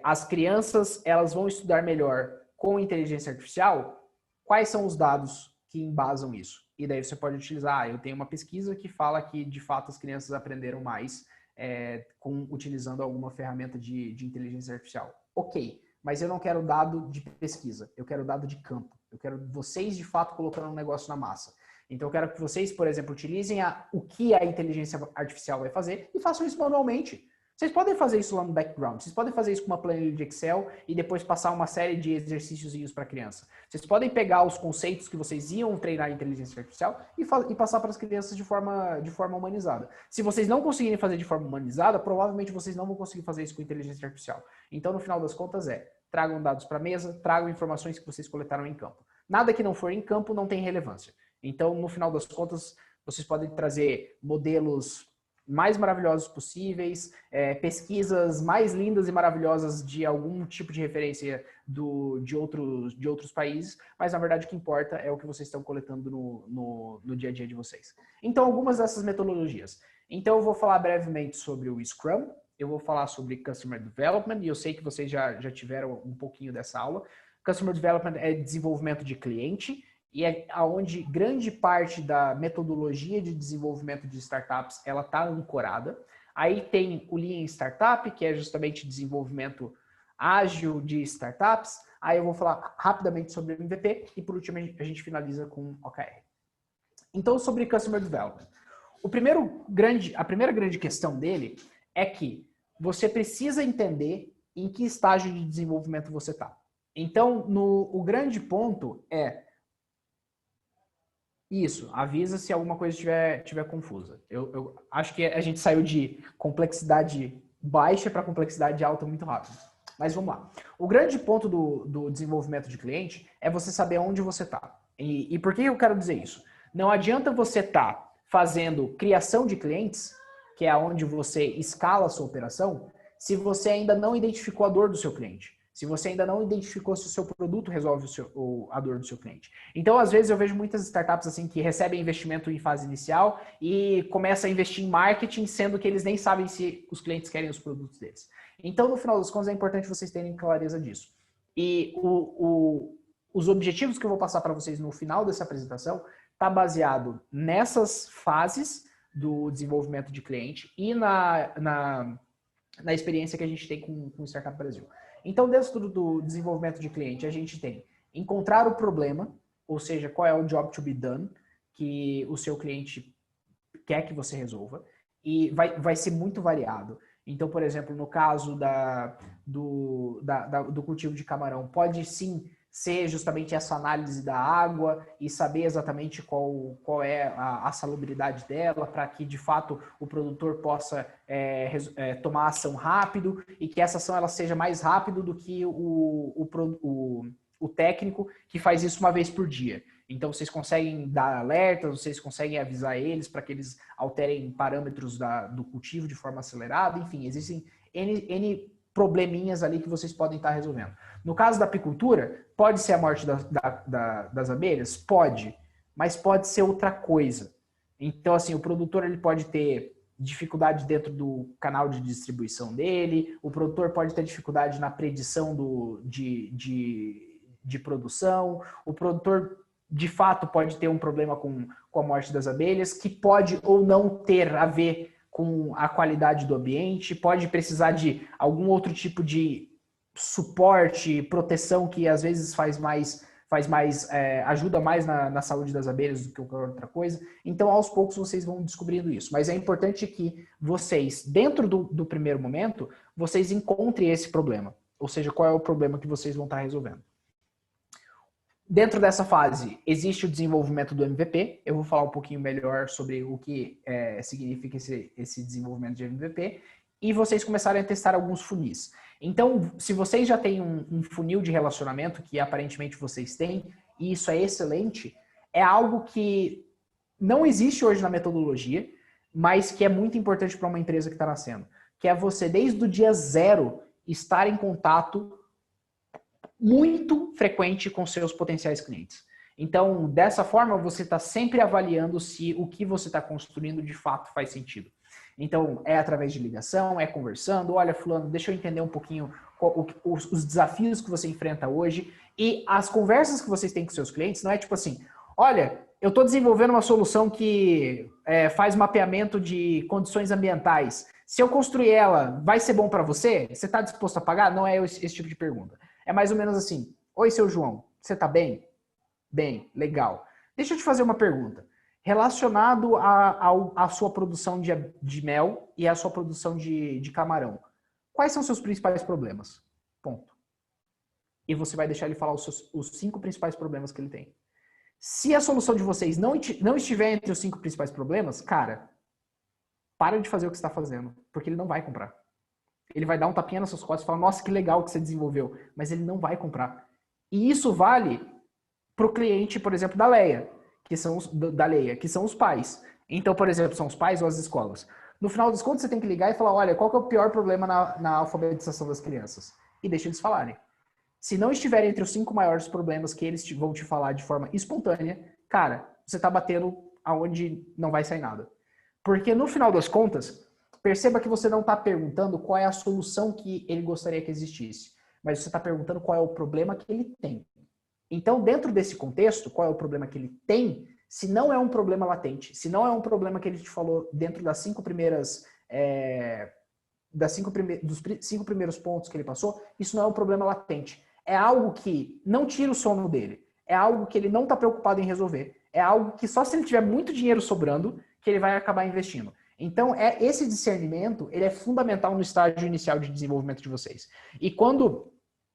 as crianças elas vão estudar melhor com inteligência artificial, quais são os dados que embasam isso? E daí você pode utilizar, eu tenho uma pesquisa que fala que, de fato, as crianças aprenderam mais utilizando alguma ferramenta de inteligência artificial. Ok, mas eu não quero dado de pesquisa, eu quero dado de campo. Eu quero vocês, de fato, colocando um negócio na massa. Então, eu quero que vocês, por exemplo, utilizem o que a inteligência artificial vai fazer e façam isso manualmente. Vocês podem fazer isso lá no background, vocês podem fazer isso com uma planilha de Excel e depois passar uma série de exercíciozinhos para a criança. Vocês podem pegar os conceitos que vocês iam treinar em inteligência artificial e passar para as crianças de forma humanizada. Se vocês não conseguirem fazer de forma humanizada, provavelmente vocês não vão conseguir fazer isso com inteligência artificial. Então, no final das contas, tragam dados para a mesa, tragam informações que vocês coletaram em campo. Nada que não for em campo não tem relevância. Então, no final das contas, vocês podem trazer modelos mais maravilhosos possíveis, pesquisas mais lindas e maravilhosas de algum tipo de referência de outros países, mas na verdade o que importa é o que vocês estão coletando no dia a dia de vocês. Então, algumas dessas metodologias. Então, eu vou falar brevemente sobre o Scrum, eu vou falar sobre Customer Development, e eu sei que vocês já tiveram um pouquinho dessa aula. Customer Development é desenvolvimento de cliente, e é onde grande parte da metodologia de desenvolvimento de startups ela está ancorada. Aí tem o Lean Startup, que é justamente desenvolvimento ágil de startups. Aí eu vou falar rapidamente sobre o MVP e por último a gente finaliza com OKR. Então, sobre Customer Development. A primeira grande questão dele é que você precisa entender em que estágio de desenvolvimento você está. Então, o grande ponto isso, avisa se alguma coisa estiver confusa. Eu acho que a gente saiu de complexidade baixa para complexidade alta muito rápido. Mas vamos lá. O grande ponto do desenvolvimento de cliente é você saber onde você está. E por que eu quero dizer isso? Não adianta você estar fazendo criação de clientes, que é onde você escala a sua operação, se você ainda não identificou a dor do seu cliente. Se você ainda não identificou se o seu produto resolve a dor do seu cliente. Então, às vezes, eu vejo muitas startups assim que recebem investimento em fase inicial e começam a investir em marketing, sendo que eles nem sabem se os clientes querem os produtos deles. Então, no final das contas, é importante vocês terem clareza disso. E os objetivos que eu vou passar para vocês no final dessa apresentação está baseado nessas fases do desenvolvimento de cliente e na experiência que a gente tem com o Startup Brasil. Então, dentro do desenvolvimento de cliente, a gente tem encontrar o problema, ou seja, qual é o job to be done que o seu cliente quer que você resolva, e vai ser muito variado. Então, por exemplo, no caso do cultivo de camarão, pode sim ser justamente essa análise da água e saber exatamente qual é a salubridade dela para que, de fato, o produtor possa tomar ação rápido e que essa ação ela seja mais rápido do que o técnico que faz isso uma vez por dia. Então, vocês conseguem dar alertas, vocês conseguem avisar eles para que eles alterem parâmetros do cultivo de forma acelerada. Enfim, existem N probleminhas ali que vocês podem estar resolvendo. No caso da apicultura, pode ser a morte das abelhas? Pode, mas pode ser outra coisa. Então, assim, o produtor ele pode ter dificuldade dentro do canal de distribuição dele, o produtor pode ter dificuldade na predição de de produção, o produtor de fato pode ter um problema com a morte das abelhas, que pode ou não ter a ver com a qualidade do ambiente, pode precisar de algum outro tipo de suporte, proteção que às vezes ajuda mais na saúde das abelhas do que qualquer outra coisa. Então, aos poucos, vocês vão descobrindo isso. Mas é importante que vocês, dentro do primeiro momento, vocês encontrem esse problema. Ou seja, qual é o problema que vocês vão estar resolvendo. Dentro dessa fase, existe o desenvolvimento do MVP. Eu vou falar um pouquinho melhor sobre o que significa esse desenvolvimento de MVP. E vocês começarem a testar alguns funis. Então, se vocês já têm um funil de relacionamento, que aparentemente vocês têm, e isso é excelente, é algo que não existe hoje na metodologia, mas que é muito importante para uma empresa que está nascendo. Que é você, desde o dia 0, estar em contato muito frequente com seus potenciais clientes. Então, dessa forma, você está sempre avaliando se o que você está construindo de fato faz sentido. Então, é através de ligação, é conversando, olha, fulano, deixa eu entender um pouquinho os desafios que você enfrenta hoje, e as conversas que vocês têm com seus clientes não é tipo assim, olha, eu estou desenvolvendo uma solução que faz mapeamento de condições ambientais. Se eu construir ela, vai ser bom para você? Você está disposto a pagar? Não é esse tipo de pergunta. É mais ou menos assim, oi, seu João, você está bem? Bem, legal. Deixa eu te fazer uma pergunta. Relacionado à sua produção de mel e à sua produção de camarão, quais são os seus principais problemas? Ponto. E você vai deixar ele falar os 5 principais problemas que ele tem. Se a solução de vocês não estiver entre os 5 principais problemas, cara, para de fazer o que você está fazendo, porque ele não vai comprar. Ele vai dar um tapinha nas suas costas e falar, nossa, que legal que você desenvolveu, mas ele não vai comprar. E isso vale para o cliente, por exemplo, da Leia, que são os pais. Então, por exemplo, são os pais ou as escolas. No final dos contos, você tem que ligar e falar, olha, qual que é o pior problema na alfabetização das crianças? E deixa eles falarem. Se não estiver entre os 5 maiores problemas que eles vão te falar de forma espontânea, cara, você está batendo aonde não vai sair nada. Porque no final das contas, perceba que você não está perguntando qual é a solução que ele gostaria que existisse, mas você está perguntando qual é o problema que ele tem. Então, dentro desse contexto, qual é o problema que ele tem, se não é um problema latente, se não é um problema que ele te falou dentro das 5 primeiras... dos 5 primeiros pontos que ele passou, isso não é um problema latente. É algo que não tira o sono dele. É algo que ele não está preocupado em resolver. É algo que só se ele tiver muito dinheiro sobrando, que ele vai acabar investindo. Então, esse discernimento, ele é fundamental no estágio inicial de desenvolvimento de vocês. E quando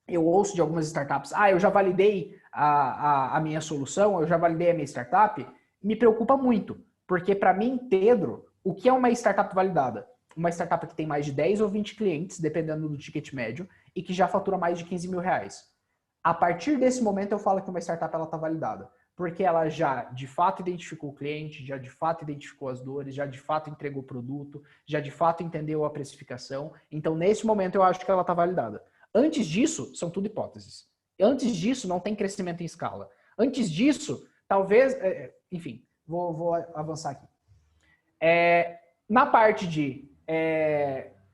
eu ouço de algumas startups, eu já validei a minha solução, eu já validei a minha startup, me preocupa muito. Porque, para mim, Pedro, o que é uma startup validada? Uma startup que tem mais de 10 ou 20 clientes, dependendo do ticket médio, e que já fatura mais de 15 mil reais. A partir desse momento, eu falo que uma startup está validada. Porque ela já, de fato, identificou o cliente, já, de fato, identificou as dores, já, de fato, entregou o produto, já, de fato, entendeu a precificação. Então, nesse momento, eu acho que ela está validada. Antes disso, são tudo hipóteses. Antes disso, não tem crescimento em escala. Antes disso, talvez... enfim, vou avançar aqui. Na parte de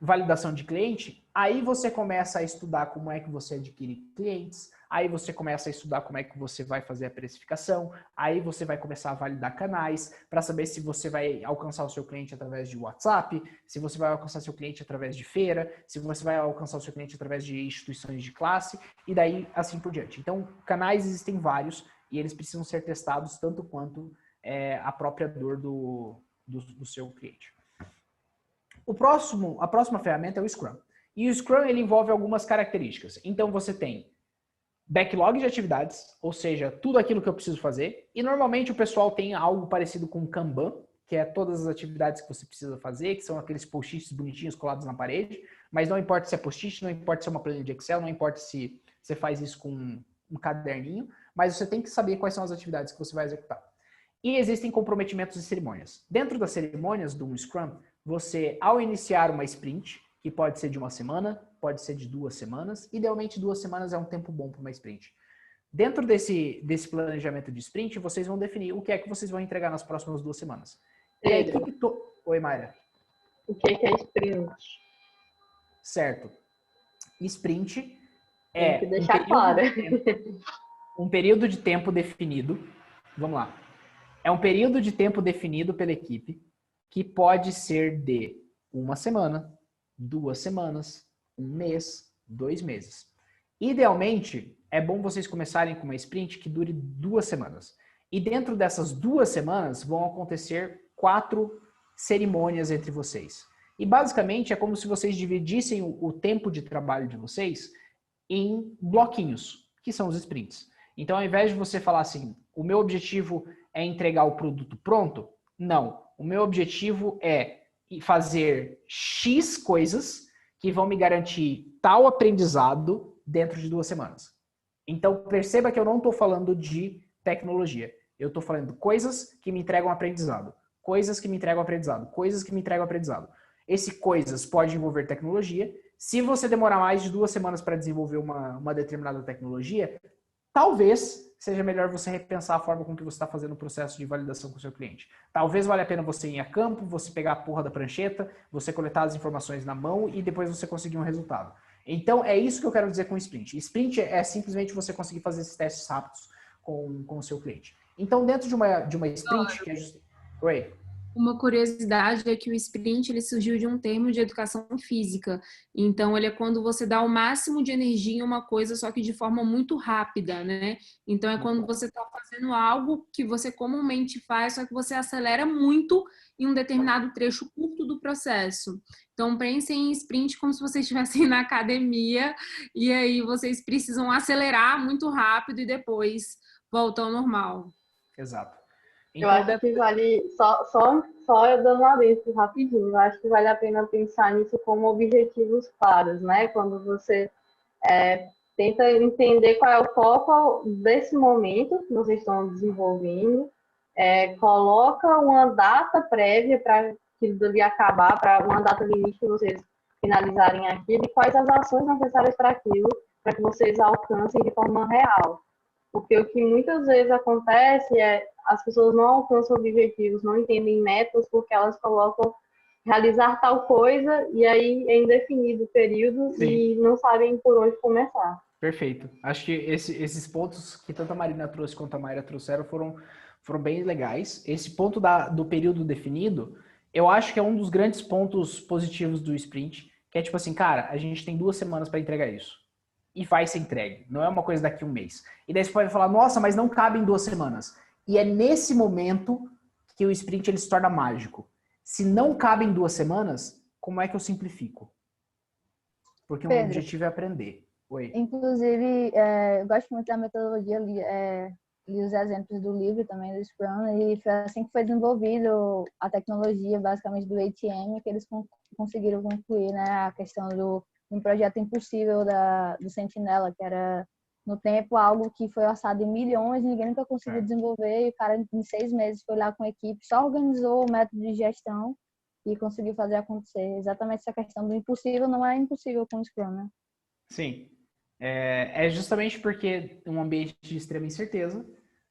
validação de cliente, aí você começa a estudar como é que você adquire clientes, aí você começa a estudar como é que você vai fazer a precificação, aí você vai começar a validar canais para saber se você vai alcançar o seu cliente através de WhatsApp, se você vai alcançar seu cliente através de feira, se você vai alcançar o seu cliente através de instituições de classe e daí assim por diante. Então, canais existem vários e eles precisam ser testados tanto quanto a própria dor do seu cliente. A próxima ferramenta é o Scrum. E o Scrum ele envolve algumas características. Então você tem backlog de atividades, ou seja, tudo aquilo que eu preciso fazer. E normalmente o pessoal tem algo parecido com Kanban, que é todas as atividades que você precisa fazer, que são aqueles post-its bonitinhos colados na parede. Mas não importa se é post-it, não importa se é uma planilha de Excel, não importa se você faz isso com um caderninho, mas você tem que saber quais são as atividades que você vai executar. E existem comprometimentos e cerimônias. Dentro das cerimônias do Scrum, você, ao iniciar uma sprint, que pode ser de 1 semana, pode ser de 2 semanas, idealmente 2 semanas é um tempo bom para uma sprint. Dentro desse planejamento de sprint, vocês vão definir o que é que vocês vão entregar nas próximas 2 semanas. E a equipe Oi, Mayra. O que é sprint? Certo. Sprint tem que deixar claro. Um período de tempo definido. Vamos lá. É um período de tempo definido pela equipe que pode ser de 1 semana, 2 semanas, 1 mês, 2 meses. Idealmente, é bom vocês começarem com uma sprint que dure 2 semanas. E dentro dessas 2 semanas vão acontecer 4 cerimônias entre vocês. E basicamente é como se vocês dividissem o tempo de trabalho de vocês em bloquinhos, que são os sprints. Então, ao invés de você falar assim, o meu objetivo é entregar o produto pronto, não. O meu objetivo é fazer X coisas que vão me garantir tal aprendizado dentro de 2 semanas. Então, perceba que eu não estou falando de tecnologia. Eu estou falando de coisas que me entregam aprendizado. Coisas que me entregam aprendizado. Coisas que me entregam aprendizado. Esse coisas pode envolver tecnologia. Se você demorar mais de 2 semanas para desenvolver uma determinada tecnologia, talvez seja melhor você repensar a forma com que você está fazendo o processo de validação com o seu cliente. Talvez valha a pena você ir a campo, você pegar a porra da prancheta, você coletar as informações na mão e depois você conseguir um resultado. Então, é isso que eu quero dizer com sprint. Sprint é simplesmente você conseguir fazer esses testes rápidos com o seu cliente. Então, dentro de uma sprint... Que é just... Oi? Uma curiosidade é que o sprint ele surgiu de um termo de educação física. Então, ele é quando você dá o máximo de energia em uma coisa, só que de forma muito rápida, né? Então, é quando você está fazendo algo que você comumente faz, só que você acelera muito em um determinado trecho curto do processo. Então, pensem em sprint como se vocês estivessem na academia e aí vocês precisam acelerar muito rápido e depois voltar ao normal. Exato. Eu acho que vale, só eu dando uma vez rapidinho, eu acho que vale a pena pensar nisso como objetivos claros, né? Quando você tenta entender qual é o foco desse momento que vocês estão desenvolvendo, coloca uma data prévia para aquilo dali acabar, para uma data limite que vocês finalizarem aquilo, e quais as ações necessárias para aquilo, para que vocês alcancem de forma real. Porque o que muitas vezes acontece é as pessoas não alcançam objetivos, não entendem metas, porque elas colocam realizar tal coisa e aí é indefinido o período. Sim. E não sabem por onde começar. Perfeito. Acho que esses pontos que tanto a Marina trouxe quanto a Mayra trouxeram foram bem legais. Esse ponto do período definido, eu acho que é um dos grandes pontos positivos do sprint, que é tipo assim, cara, a gente tem 2 semanas para entregar isso. E vai ser entregue. Não é uma coisa daqui a 1 mês. E daí você pode falar, nossa, mas não cabe em 2 semanas. E é nesse momento que o sprint ele se torna mágico. Se não cabe em 2 semanas, como é que eu simplifico? Porque o objetivo é aprender. Oi. Inclusive, eu gosto muito da metodologia, li os exemplos do livro também, do Scrum, e foi assim que foi desenvolvido a tecnologia, basicamente, do ATM, que eles conseguiram concluir, né, a questão um projeto impossível do Sentinela, que era, no tempo, algo que foi orçado em milhões, ninguém nunca conseguiu desenvolver, e o cara, em 6 meses, foi lá com a equipe, só organizou o método de gestão e conseguiu fazer acontecer. Exatamente essa questão do impossível não é impossível com o Scrum, né? Sim. É justamente porque um ambiente de extrema incerteza,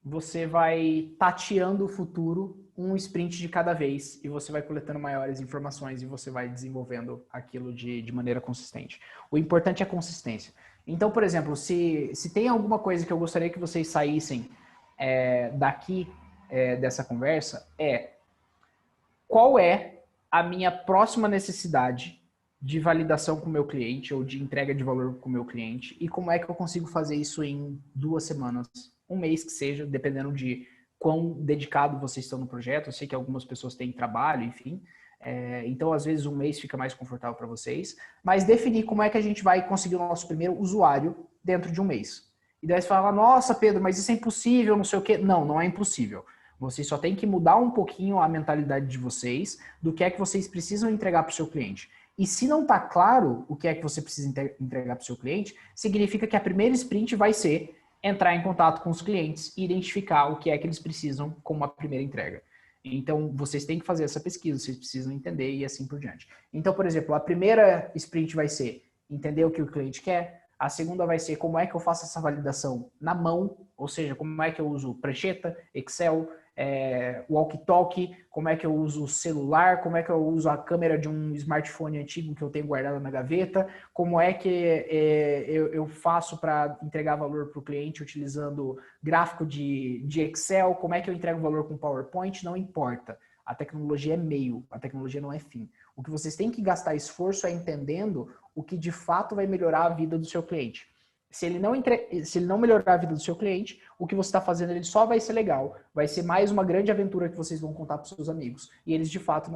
você vai tateando o futuro um sprint de cada vez e você vai coletando maiores informações e você vai desenvolvendo aquilo de maneira consistente. O importante é a consistência. Então, por exemplo, se tem alguma coisa que eu gostaria que vocês saíssem daqui dessa conversa, qual é a minha próxima necessidade de validação com o meu cliente ou de entrega de valor com o meu cliente e como é que eu consigo fazer isso em 2 semanas, 1 mês que seja, dependendo de quão dedicado vocês estão no projeto. Eu sei que algumas pessoas têm trabalho, enfim, então às vezes 1 mês fica mais confortável para vocês, mas definir como é que a gente vai conseguir o nosso primeiro usuário dentro de 1 mês. E daí você fala, nossa Pedro, mas isso é impossível, não sei o quê. Não, não é impossível. Vocês só têm que mudar um pouquinho a mentalidade de vocês, do que é que vocês precisam entregar para o seu cliente. E se não está claro o que é que você precisa entregar para o seu cliente, significa que a primeira sprint vai ser entrar em contato com os clientes e identificar o que é que eles precisam como a primeira entrega. Então, vocês têm que fazer essa pesquisa, vocês precisam entender e assim por diante. Então, por exemplo, a primeira sprint vai ser entender o que o cliente quer, a segunda vai ser como é que eu faço essa validação na mão, ou seja, como é que eu uso prancheta, Excel, walkie-talkie, como é que eu uso o celular, como é que eu uso a câmera de um smartphone antigo que eu tenho guardado na gaveta, como é que eu faço para entregar valor para o cliente utilizando gráfico de Excel, como é que eu entrego valor com PowerPoint, não importa. A tecnologia é meio, a tecnologia não é fim. O que vocês têm que gastar esforço é entendendo o que de fato vai melhorar a vida do seu cliente. Se ele não melhorar a vida do seu cliente, o que você está fazendo ele só vai ser legal. Vai ser mais uma grande aventura que vocês vão contar para os seus amigos. E isso de fato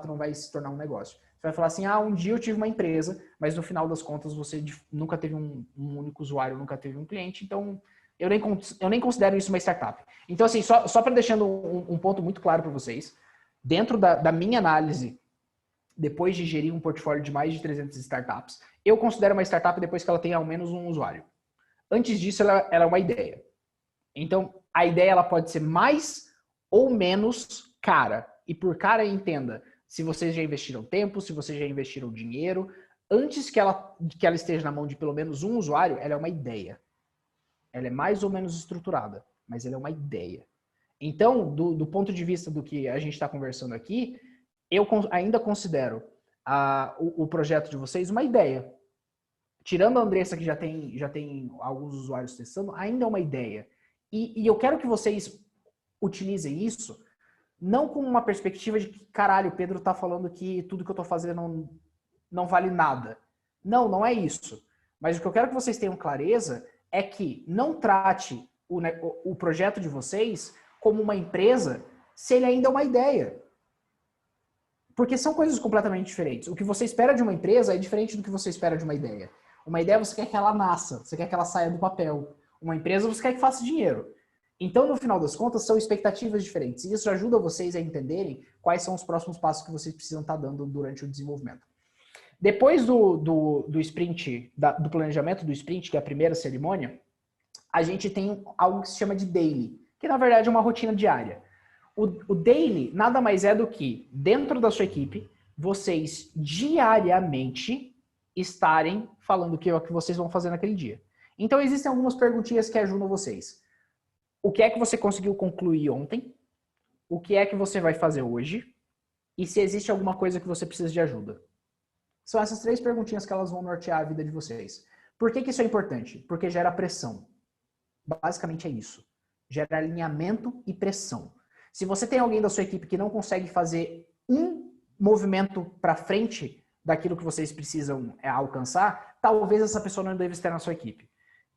não vai se tornar um negócio. Você vai falar assim, um dia eu tive uma empresa, mas no final das contas você nunca teve um único usuário, nunca teve um cliente, então eu nem considero isso uma startup. Então assim, só para deixando um ponto muito claro para vocês, dentro da minha análise, depois de gerir um portfólio de mais de 300 startups, eu considero uma startup depois que ela tem ao menos um usuário. Antes disso, ela é uma ideia. Então, a ideia ela pode ser mais ou menos cara. E por cara, entenda, se vocês já investiram tempo, se vocês já investiram dinheiro, antes que ela esteja na mão de pelo menos um usuário, ela é uma ideia. Ela é mais ou menos estruturada, mas ela é uma ideia. Então, do ponto de vista do que a gente está conversando aqui, eu ainda considero o projeto de vocês uma ideia. Tirando a Andressa, que já tem alguns usuários testando, ainda é uma ideia. E eu quero que vocês utilizem isso não com uma perspectiva de que, caralho, o Pedro tá falando que tudo que eu tô fazendo não vale nada. Não é isso. Mas o que eu quero que vocês tenham clareza é que não trate o projeto de vocês como uma empresa se ele ainda é uma ideia. Porque são coisas completamente diferentes. O que você espera de uma empresa é diferente do que você espera de uma ideia. Uma ideia você quer que ela nasça, você quer que ela saia do papel. Uma empresa você quer que faça dinheiro. Então, no final das contas, são expectativas diferentes. E isso ajuda vocês a entenderem quais são os próximos passos que vocês precisam estar dando durante o desenvolvimento. Depois do sprint, do planejamento do sprint, que é a primeira cerimônia, a gente tem algo que se chama de daily, que na verdade é uma rotina diária. O daily nada mais é do que, dentro da sua equipe, vocês diariamente estarem falando o que vocês vão fazer naquele dia. Então existem algumas perguntinhas que ajudam vocês. O que é que você conseguiu concluir ontem? O que é que você vai fazer hoje? E se existe alguma coisa que você precisa de ajuda? São essas 3 perguntinhas que elas vão nortear a vida de vocês. Por que isso é importante? Porque gera pressão. Basicamente é isso. Gera alinhamento e pressão. Se você tem alguém da sua equipe que não consegue fazer um movimento para frente daquilo que vocês precisam alcançar, talvez essa pessoa não deva estar na sua equipe.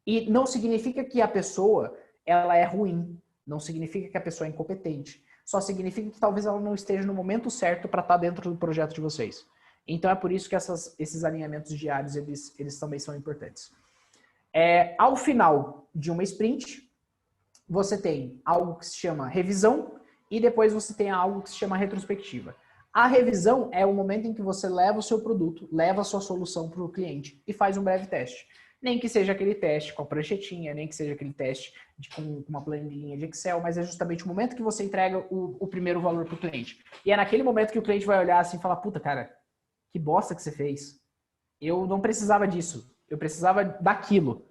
E não significa que a pessoa ela é ruim, não significa que a pessoa é incompetente, só significa que talvez ela não esteja no momento certo para estar dentro do projeto de vocês. Então é por isso que esses alinhamentos diários eles também são importantes. Ao final de uma sprint, você tem algo que se chama revisão e depois você tem algo que se chama retrospectiva. A revisão é o momento em que você leva o seu produto, leva a sua solução para o cliente e faz um breve teste. Nem que seja aquele teste com a pranchetinha, nem que seja aquele teste com uma planilhinha de Excel, mas é justamente o momento que você entrega o primeiro valor para o cliente. E é naquele momento que o cliente vai olhar assim e falar, puta, cara, que bosta que você fez. Eu não precisava disso, eu precisava daquilo.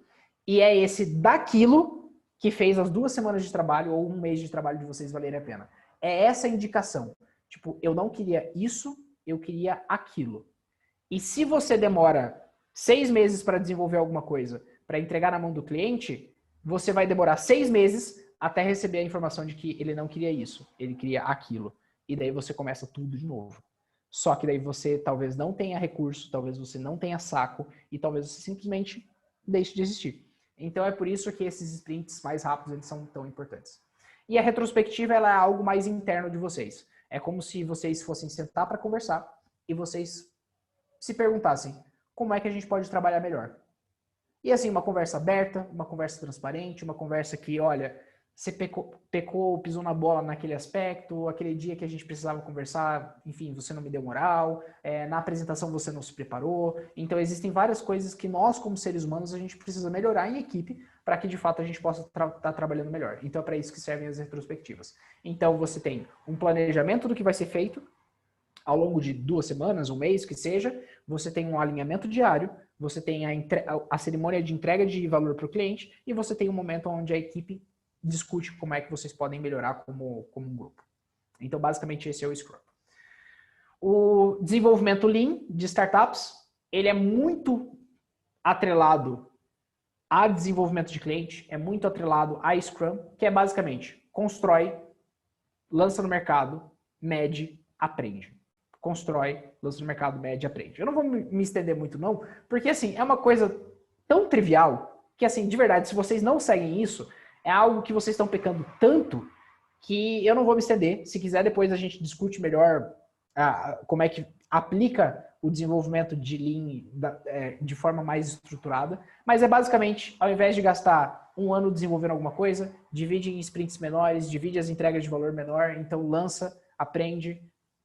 E é esse daquilo que fez as 2 semanas de trabalho ou 1 mês de trabalho de vocês valerem a pena. É essa a indicação. Tipo, eu não queria isso, eu queria aquilo. E se você demora 6 meses para desenvolver alguma coisa, para entregar na mão do cliente, você vai demorar 6 meses até receber a informação de que ele não queria isso, ele queria aquilo. E daí você começa tudo de novo. Só que daí você talvez não tenha recurso, talvez você não tenha saco e talvez você simplesmente deixe de existir. Então é por isso que esses sprints mais rápidos eles são tão importantes. E a retrospectiva ela é algo mais interno de vocês. É como se vocês fossem sentar para conversar e vocês se perguntassem como é que a gente pode trabalhar melhor. E assim, uma conversa aberta, uma conversa transparente, uma conversa que, olha, você pecou, pisou na bola naquele aspecto, aquele dia que a gente precisava conversar, enfim, você não me deu moral, na apresentação você não se preparou. Então existem várias coisas que nós, como seres humanos, a gente precisa melhorar em equipe para que de fato a gente possa estar trabalhando melhor. Então é para isso que servem as retrospectivas. Então você tem um planejamento do que vai ser feito ao longo de 2 semanas, 1 mês, que seja, você tem um alinhamento diário, você tem a cerimônia de entrega de valor para o cliente e você tem um momento onde a equipe discute como é que vocês podem melhorar como um grupo. Então, basicamente, esse é o Scrum. O desenvolvimento Lean de startups, ele é muito atrelado a desenvolvimento de cliente, é muito atrelado a Scrum, que é basicamente constrói, lança no mercado, mede, aprende. Constrói, lança no mercado, mede, aprende. Eu não vou me estender muito não, porque assim, é uma coisa tão trivial que assim, de verdade, se vocês não seguem isso, é algo que vocês estão pecando tanto que eu não vou me estender. Se quiser, depois a gente discute melhor como é que aplica o desenvolvimento de Lean de forma mais estruturada. Mas é basicamente, ao invés de gastar um ano desenvolvendo alguma coisa, divide em sprints menores, divide as entregas de valor menor, então lança, aprende,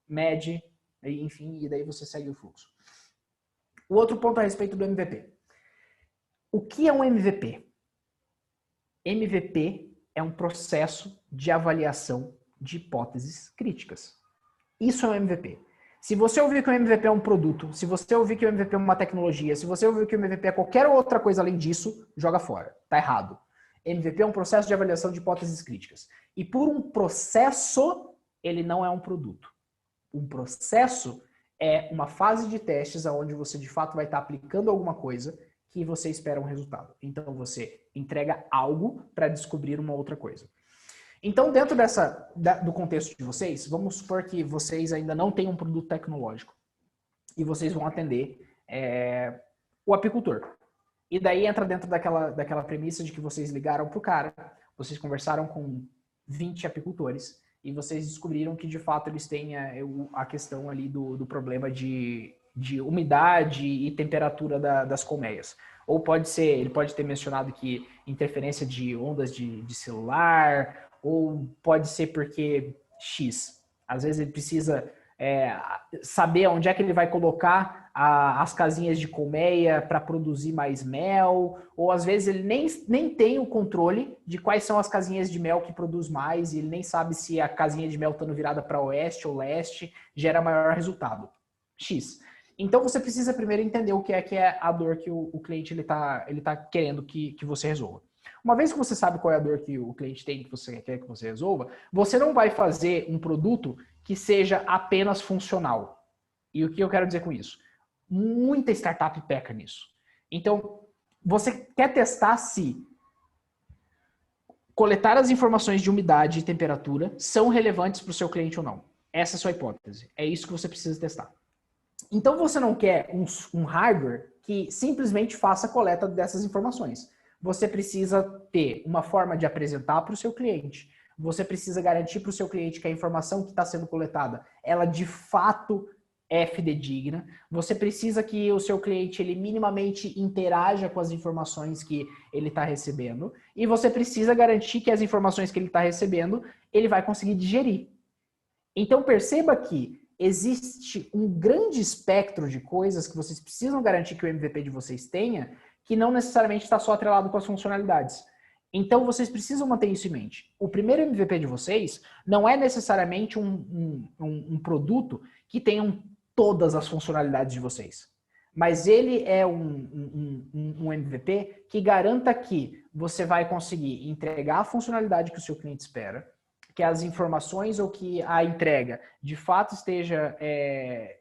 mede, enfim, e daí você segue o fluxo. O outro ponto a respeito do MVP. O que é um MVP? MVP é um processo de avaliação de hipóteses críticas. Isso é um MVP. Se você ouvir que o MVP é um produto, se você ouvir que o MVP é uma tecnologia, se você ouvir que o MVP é qualquer outra coisa além disso, joga fora. Tá errado. MVP é um processo de avaliação de hipóteses críticas. E por um processo, ele não é um produto. Um processo é uma fase de testes onde você de fato vai estar aplicando alguma coisa que você espera um resultado. Então você entrega algo para descobrir uma outra coisa. Então, dentro do contexto de vocês, vamos supor que vocês ainda não têm um produto tecnológico e vocês vão atender o apicultor. E daí entra dentro daquela premissa de que vocês ligaram para o cara, vocês conversaram com 20 apicultores e vocês descobriram que, de fato, eles têm a questão ali do problema de umidade e temperatura das colmeias. Ou ele pode ter mencionado que interferência de ondas de celular, ou pode ser porque X. Às vezes ele precisa saber onde é que ele vai colocar as casinhas de colmeia para produzir mais mel, ou às vezes ele nem tem o controle de quais são as casinhas de mel que produz mais, e ele nem sabe se a casinha de mel estando virada para oeste ou leste gera maior resultado. X. Então você precisa primeiro entender o que é a dor que o cliente ele tá querendo que você resolva. Uma vez que você sabe qual é a dor que o cliente tem que você quer que você resolva, você não vai fazer um produto que seja apenas funcional. E o que eu quero dizer com isso? Muita startup peca nisso. Então, você quer testar se coletar as informações de umidade e temperatura são relevantes para o seu cliente ou não. Essa é a sua hipótese. É isso que você precisa testar. Então, você não quer um hardware que simplesmente faça a coleta dessas informações. Você precisa ter uma forma de apresentar para o seu cliente. Você precisa garantir para o seu cliente que a informação que está sendo coletada, ela de fato é fidedigna. Você precisa que o seu cliente ele minimamente interaja com as informações que ele está recebendo. E você precisa garantir que as informações que ele está recebendo, ele vai conseguir digerir. Então perceba que existe um grande espectro de coisas que vocês precisam garantir que o MVP de vocês tenha, que não necessariamente está só atrelado com as funcionalidades. Então, vocês precisam manter isso em mente. O primeiro MVP de vocês não é necessariamente um produto que tenha todas as funcionalidades de vocês. Mas ele é um MVP que garanta que você vai conseguir entregar a funcionalidade que o seu cliente espera, que as informações ou que a entrega de fato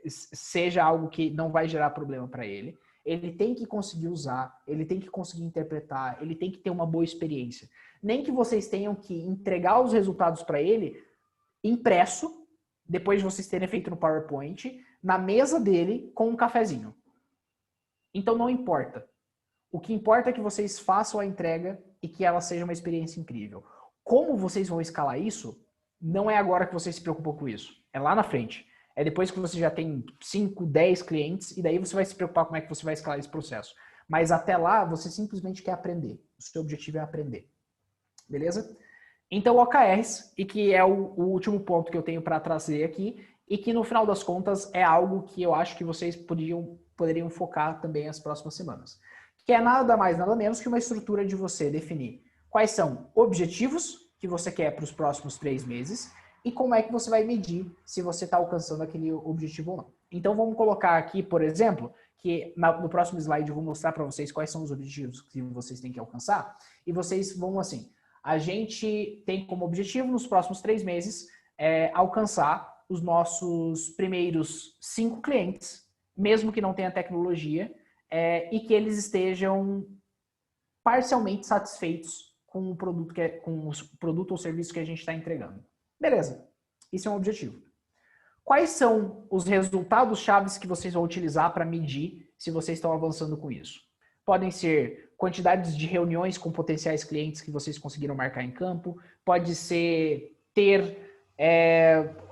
seja algo que não vai gerar problema para ele. Ele tem que conseguir usar, ele tem que conseguir interpretar, ele tem que ter uma boa experiência. Nem que vocês tenham que entregar os resultados para ele impresso, depois de vocês terem feito no PowerPoint, na mesa dele com um cafezinho. Então não importa. O que importa é que vocês façam a entrega e que ela seja uma experiência incrível. Como vocês vão escalar isso, não é agora que vocês se preocupam com isso. É lá na frente. É depois que você já tem 5, 10 clientes, e daí você vai se preocupar como é que você vai escalar esse processo. Mas até lá, você simplesmente quer aprender. O seu objetivo é aprender. Beleza? Então, OKRs, e que é o último ponto que eu tenho para trazer aqui, e que no final das contas é algo que eu acho que vocês poderiam focar também as próximas semanas. Que é nada mais, nada menos que uma estrutura de você definir quais são objetivos que você quer para os próximos 3 meses, e como é que você vai medir se você está alcançando aquele objetivo ou não. Então vamos colocar aqui, por exemplo, que no próximo slide eu vou mostrar para vocês quais são os objetivos que vocês têm que alcançar, e vocês vão assim, A gente tem como objetivo, nos próximos 3 meses, alcançar os nossos primeiros 5 clientes, mesmo que não tenha tecnologia, e que eles estejam parcialmente satisfeitos com o produto, com o produto ou serviço que a gente está entregando. Beleza, isso é um objetivo. Quais são os resultados chaves que vocês vão utilizar para medir se vocês estão avançando com isso? Podem ser quantidades de reuniões com potenciais clientes que vocês conseguiram marcar em campo, pode ser ter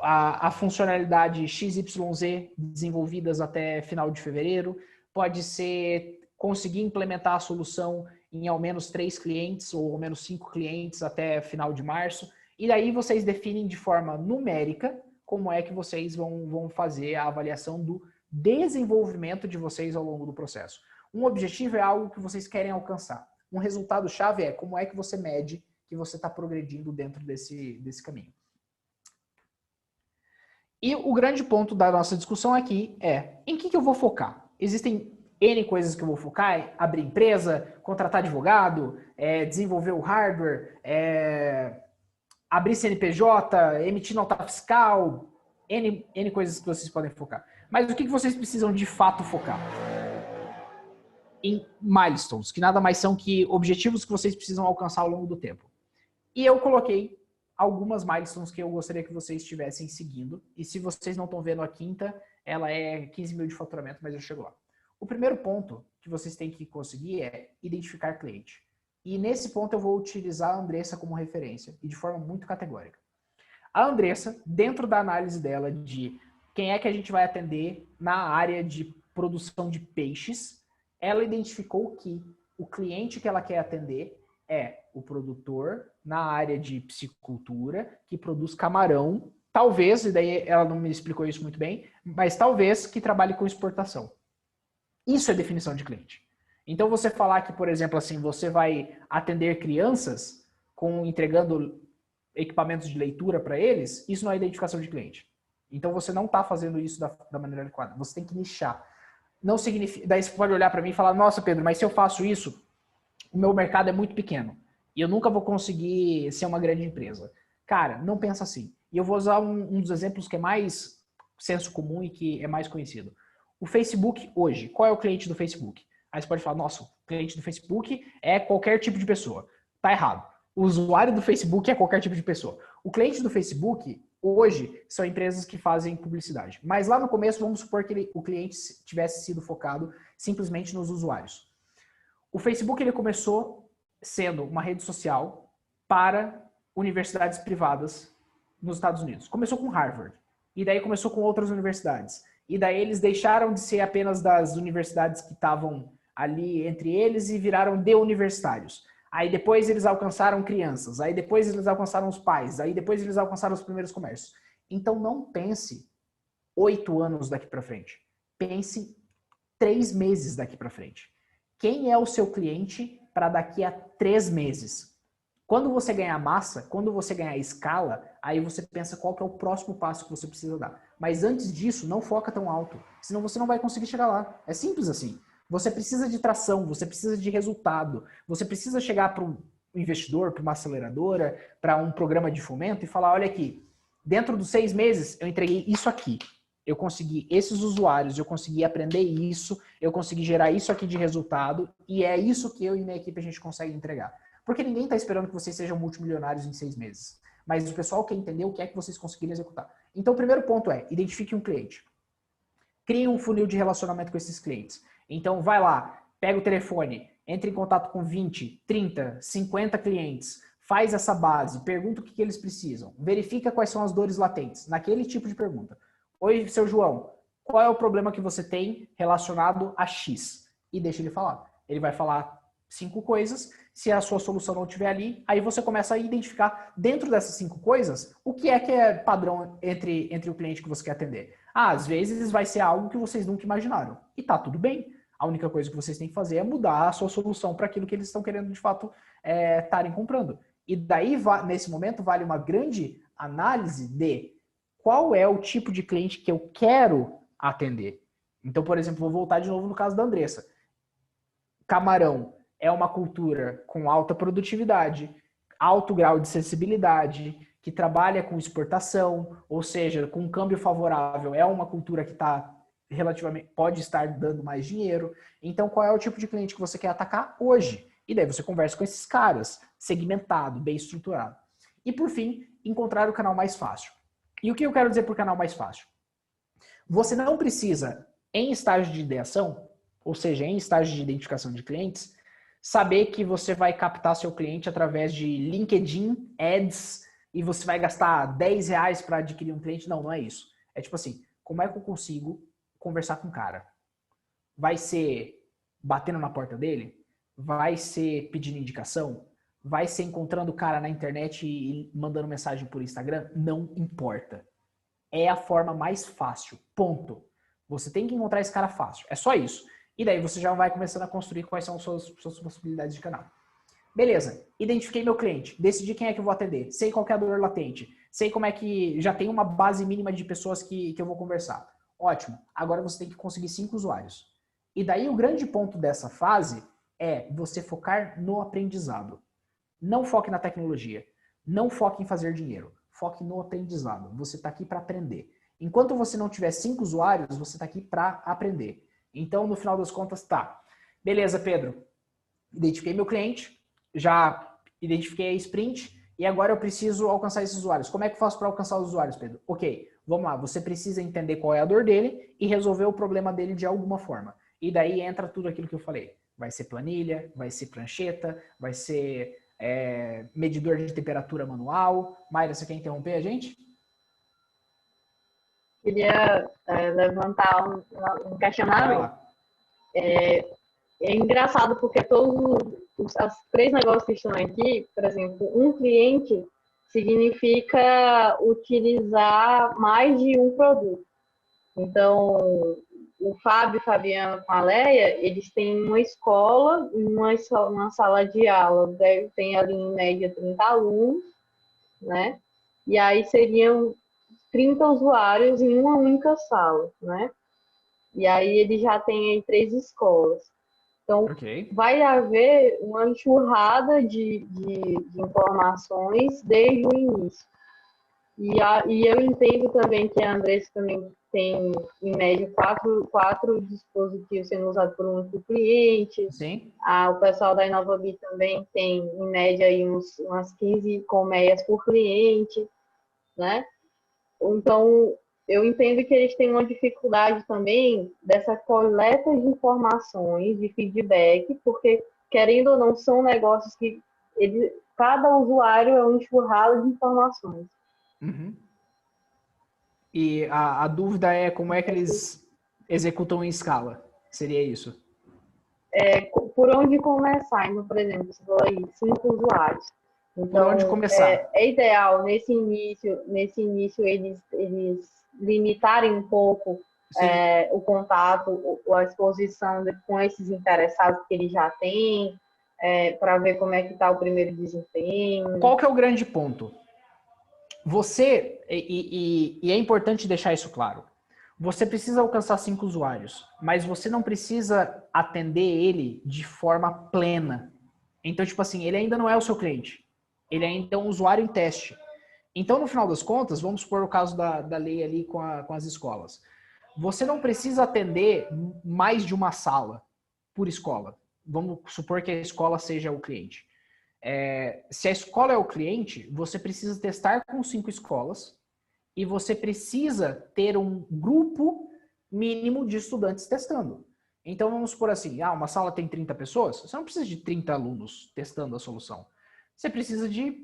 a funcionalidade XYZ desenvolvidas até final de fevereiro, pode ser conseguir implementar a solução em ao menos 3 clientes ou ao menos 5 clientes até final de março, e daí vocês definem de forma numérica como é que vocês vão fazer a avaliação do desenvolvimento de vocês ao longo do processo. Um objetivo é algo que vocês querem alcançar. Um resultado-chave é como é que você mede que você está progredindo dentro desse caminho. E o grande ponto da nossa discussão aqui é em que eu vou focar? Existem N coisas que eu vou focar, abrir empresa, contratar advogado, desenvolver o hardware, abrir CNPJ, emitir nota fiscal, N coisas que vocês podem focar. Mas o que vocês precisam de fato focar? Em milestones, que nada mais são que objetivos que vocês precisam alcançar ao longo do tempo. E eu coloquei algumas milestones que eu gostaria que vocês estivessem seguindo. E se vocês não estão vendo a quinta, ela é 15 mil de faturamento, mas eu chego lá. O primeiro ponto que vocês têm que conseguir é identificar cliente. E nesse ponto eu vou utilizar a Andressa como referência, e de forma muito categórica. A Andressa, dentro da análise dela de quem é que a gente vai atender na área de produção de peixes, ela identificou que o cliente que ela quer atender é o produtor na área de piscicultura, que produz camarão, talvez, e daí ela não me explicou isso muito bem, mas talvez que trabalhe com exportação. Isso é definição de cliente. Então você falar que, por exemplo, assim, você vai atender crianças entregando equipamentos de leitura para eles, isso não é identificação de cliente. Então você não está fazendo isso da maneira adequada. Você tem que nichar. Não significa. Daí você pode olhar para mim e falar, nossa, Pedro, mas se eu faço isso, o meu mercado é muito pequeno e eu nunca vou conseguir ser uma grande empresa. Cara, não pensa assim. E eu vou usar um dos exemplos que é mais senso comum e que é mais conhecido. O Facebook hoje, qual é o cliente do Facebook? Aí você pode falar, nossa, o cliente do Facebook é qualquer tipo de pessoa. Tá errado. O usuário do Facebook é qualquer tipo de pessoa. O cliente do Facebook, hoje, são empresas que fazem publicidade. Mas lá no começo, vamos supor que o cliente tivesse sido focado simplesmente nos usuários. O Facebook ele começou sendo uma rede social para universidades privadas nos Estados Unidos. Começou com Harvard. E daí começou com outras universidades. E daí eles deixaram de ser apenas das universidades que estavam ali entre eles e viraram de universitários. Aí depois eles alcançaram crianças, aí depois eles alcançaram os pais, aí depois eles alcançaram os primeiros comércios. Então não pense 8 anos daqui para frente. Pense 3 meses daqui para frente. Quem é o seu cliente para daqui a 3 meses? Quando você ganhar massa, quando você ganhar escala, aí você pensa qual que é o próximo passo que você precisa dar. Mas antes disso, não foca tão alto, senão você não vai conseguir chegar lá. É simples assim. Você precisa de tração, você precisa de resultado, você precisa chegar para um investidor, para uma aceleradora, para um programa de fomento e falar, olha aqui, dentro dos 6 meses eu entreguei isso aqui. Eu consegui esses usuários, eu consegui aprender isso, eu consegui gerar isso aqui de resultado e é isso que eu e minha equipe a gente consegue entregar. Porque ninguém está esperando que vocês sejam multimilionários em 6 meses. Mas o pessoal quer entender o que é que vocês conseguiram executar. Então o primeiro ponto é, identifique um cliente. Crie um funil de relacionamento com esses clientes. Então vai lá, pega o telefone, entre em contato com 20, 30, 50 clientes, faz essa base, pergunta o que eles precisam, verifica quais são as dores latentes, naquele tipo de pergunta. Oi, seu João, qual é o problema que você tem relacionado a X? E deixa ele falar. Ele vai falar 5 coisas, se a sua solução não estiver ali, aí você começa a identificar dentro dessas 5 coisas o que é padrão entre o cliente que você quer atender. Às vezes vai ser algo que vocês nunca imaginaram. E tá tudo bem. A única coisa que vocês têm que fazer é mudar a sua solução para aquilo que eles estão querendo de fato estarem comprando. E daí, nesse momento, vale uma grande análise de qual é o tipo de cliente que eu quero atender. Então, por exemplo, vou voltar de novo no caso da Andressa. Camarão é uma cultura com alta produtividade. alto grau de acessibilidade, que trabalha com exportação, ou seja, com um câmbio favorável, é uma cultura que está relativamente, pode estar dando mais dinheiro. Então, qual é o tipo de cliente que você quer atacar hoje? E daí você conversa com esses caras, segmentado, bem estruturado. E por fim, encontrar o canal mais fácil. E o que eu quero dizer por canal mais fácil? Você não precisa, em estágio de ideação, ou seja, em estágio de identificação de clientes, saber que você vai captar seu cliente através de LinkedIn, Ads, e você vai gastar R$10 para adquirir um cliente. Não, não é isso. É tipo assim, como é que eu consigo conversar com o cara? Vai ser batendo na porta dele? Vai ser pedindo indicação? Vai ser encontrando o cara na internet e mandando mensagem por Instagram? Não importa. É a forma mais fácil. Ponto. Você tem que encontrar esse cara fácil. É só isso. E daí você já vai começando a construir quais são as suas possibilidades de canal. Beleza. Identifiquei meu cliente. Decidi quem é que eu vou atender. Sei qual é a dor latente. Sei como é que já tem uma base mínima de pessoas que eu vou conversar. Ótimo. Agora você tem que conseguir 5 usuários. E daí o grande ponto dessa fase é você focar no aprendizado. Não foque na tecnologia. Não foque em fazer dinheiro. Foque no aprendizado. Você está aqui para aprender. Enquanto você não tiver 5 usuários, você está aqui para aprender. Então, no final das contas, tá. Beleza, Pedro. Identifiquei meu cliente. Já identifiquei a sprint. E agora eu preciso alcançar esses usuários. Como é que eu faço para alcançar os usuários, Pedro? Ok, vamos lá. Você precisa entender qual é a dor dele e resolver o problema dele de alguma forma. E daí entra tudo aquilo que eu falei. Vai ser planilha, vai ser prancheta, vai ser medidor de temperatura manual. Mayra, você quer interromper a gente? Queria levantar um questionamento. É engraçado porque todos os 3 negócios que estão aqui, por exemplo, um cliente significa utilizar mais de um produto. Então, o Fábio e Fabiano com a Leia, eles têm uma escola, uma sala de aula, tem ali em média 30 alunos, né? E aí seriam 30 usuários em uma única sala, né? E aí ele já tem aí 3 escolas. Então, vai haver uma enxurrada de informações desde o início. E eu entendo também que a Andressa também tem, em média, 4 dispositivos sendo usados por um único cliente. Sim. O pessoal da InovaBi também tem, em média, aí umas 15 colmeias por cliente, né? Então, eu entendo que eles têm uma dificuldade também dessa coleta de informações, de feedback, porque, querendo ou não, são negócios que cada usuário é um enxurrado de informações. Uhum. E a dúvida é como é que eles executam em escala? Seria isso? Por onde começar? Então, por exemplo, você falou aí, 5 usuários. Então, por onde começar? É ideal, nesse início eles limitarem um pouco o contato, a exposição com esses interessados que eles já têm, para ver como é que está o primeiro desempenho. Qual que é o grande ponto? Você, e é importante deixar isso claro, você precisa alcançar 5 usuários, mas você não precisa atender ele de forma plena. Então, tipo assim, ele ainda não é o seu cliente. Ele ainda é um usuário em teste. Então, no final das contas, vamos supor o caso da lei ali com as escolas. Você não precisa atender mais de uma sala por escola. Vamos supor que a escola seja o cliente. Se a escola é o cliente, você precisa testar com 5 escolas e você precisa ter um grupo mínimo de estudantes testando. Então, vamos supor assim, uma sala tem 30 pessoas, você não precisa de 30 alunos testando a solução. Você precisa de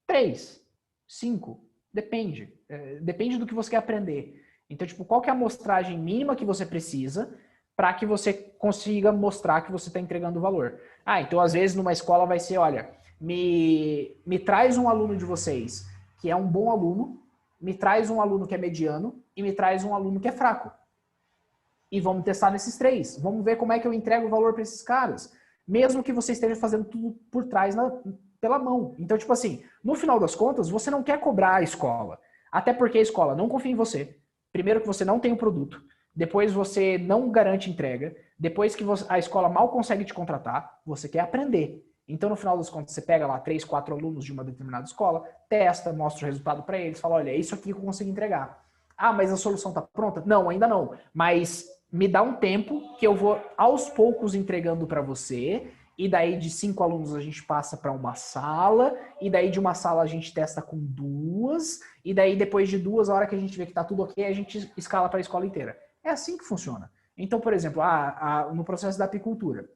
3, 5, depende. Depende do que você quer aprender. Então, tipo, qual que é a amostragem mínima que você precisa para que você consiga mostrar que você está entregando valor? Então, às vezes, numa escola vai ser, olha, me traz um aluno de vocês que é um bom aluno, me traz um aluno que é mediano e me traz um aluno que é fraco. E vamos testar nesses 3. Vamos ver como é que eu entrego valor para esses caras. Mesmo que você esteja fazendo tudo por trás pela mão. Então, tipo assim, no final das contas, você não quer cobrar a escola. Até porque a escola não confia em você. Primeiro que você não tem o produto. Depois você não garante entrega. Depois que a escola mal consegue te contratar, você quer aprender. Então, no final das contas, você pega lá 3, 4 alunos de uma determinada escola, testa, mostra o resultado para eles, fala, olha, é isso aqui que eu consigo entregar. Ah, mas a solução está pronta? Não, ainda não. Mas me dá um tempo que eu vou aos poucos entregando para você, e daí de 5 alunos a gente passa para uma sala, e daí de uma sala a gente testa com 2, e daí depois de 2, a hora que a gente vê que está tudo ok, a gente escala para a escola inteira. É assim que funciona. Então, por exemplo, no processo da apicultura,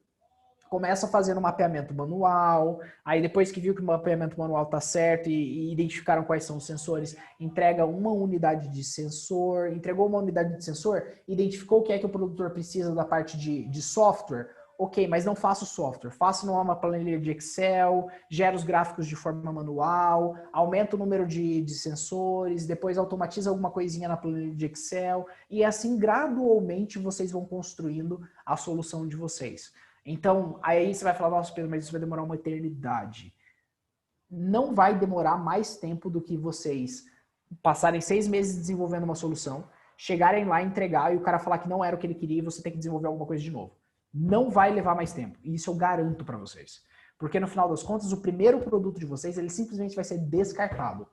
começa fazendo um mapeamento manual, aí depois que viu que o mapeamento manual está certo e identificaram quais são os sensores, entrega uma unidade de sensor, entregou uma unidade de sensor, identificou o que é que o produtor precisa da parte de software, ok, mas não faça o software, faça numa planilha de Excel, gera os gráficos de forma manual, aumenta o número de sensores, depois automatiza alguma coisinha na planilha de Excel, e assim gradualmente vocês vão construindo a solução de vocês. Então, aí você vai falar, nossa, Pedro, mas isso vai demorar uma eternidade. Não vai demorar mais tempo do que vocês passarem 6 meses desenvolvendo uma solução, chegarem lá, entregar e o cara falar que não era o que ele queria e você tem que desenvolver alguma coisa de novo. Não vai levar mais tempo. E isso eu garanto para vocês. Porque no final das contas, o primeiro produto de vocês, ele simplesmente vai ser descartado.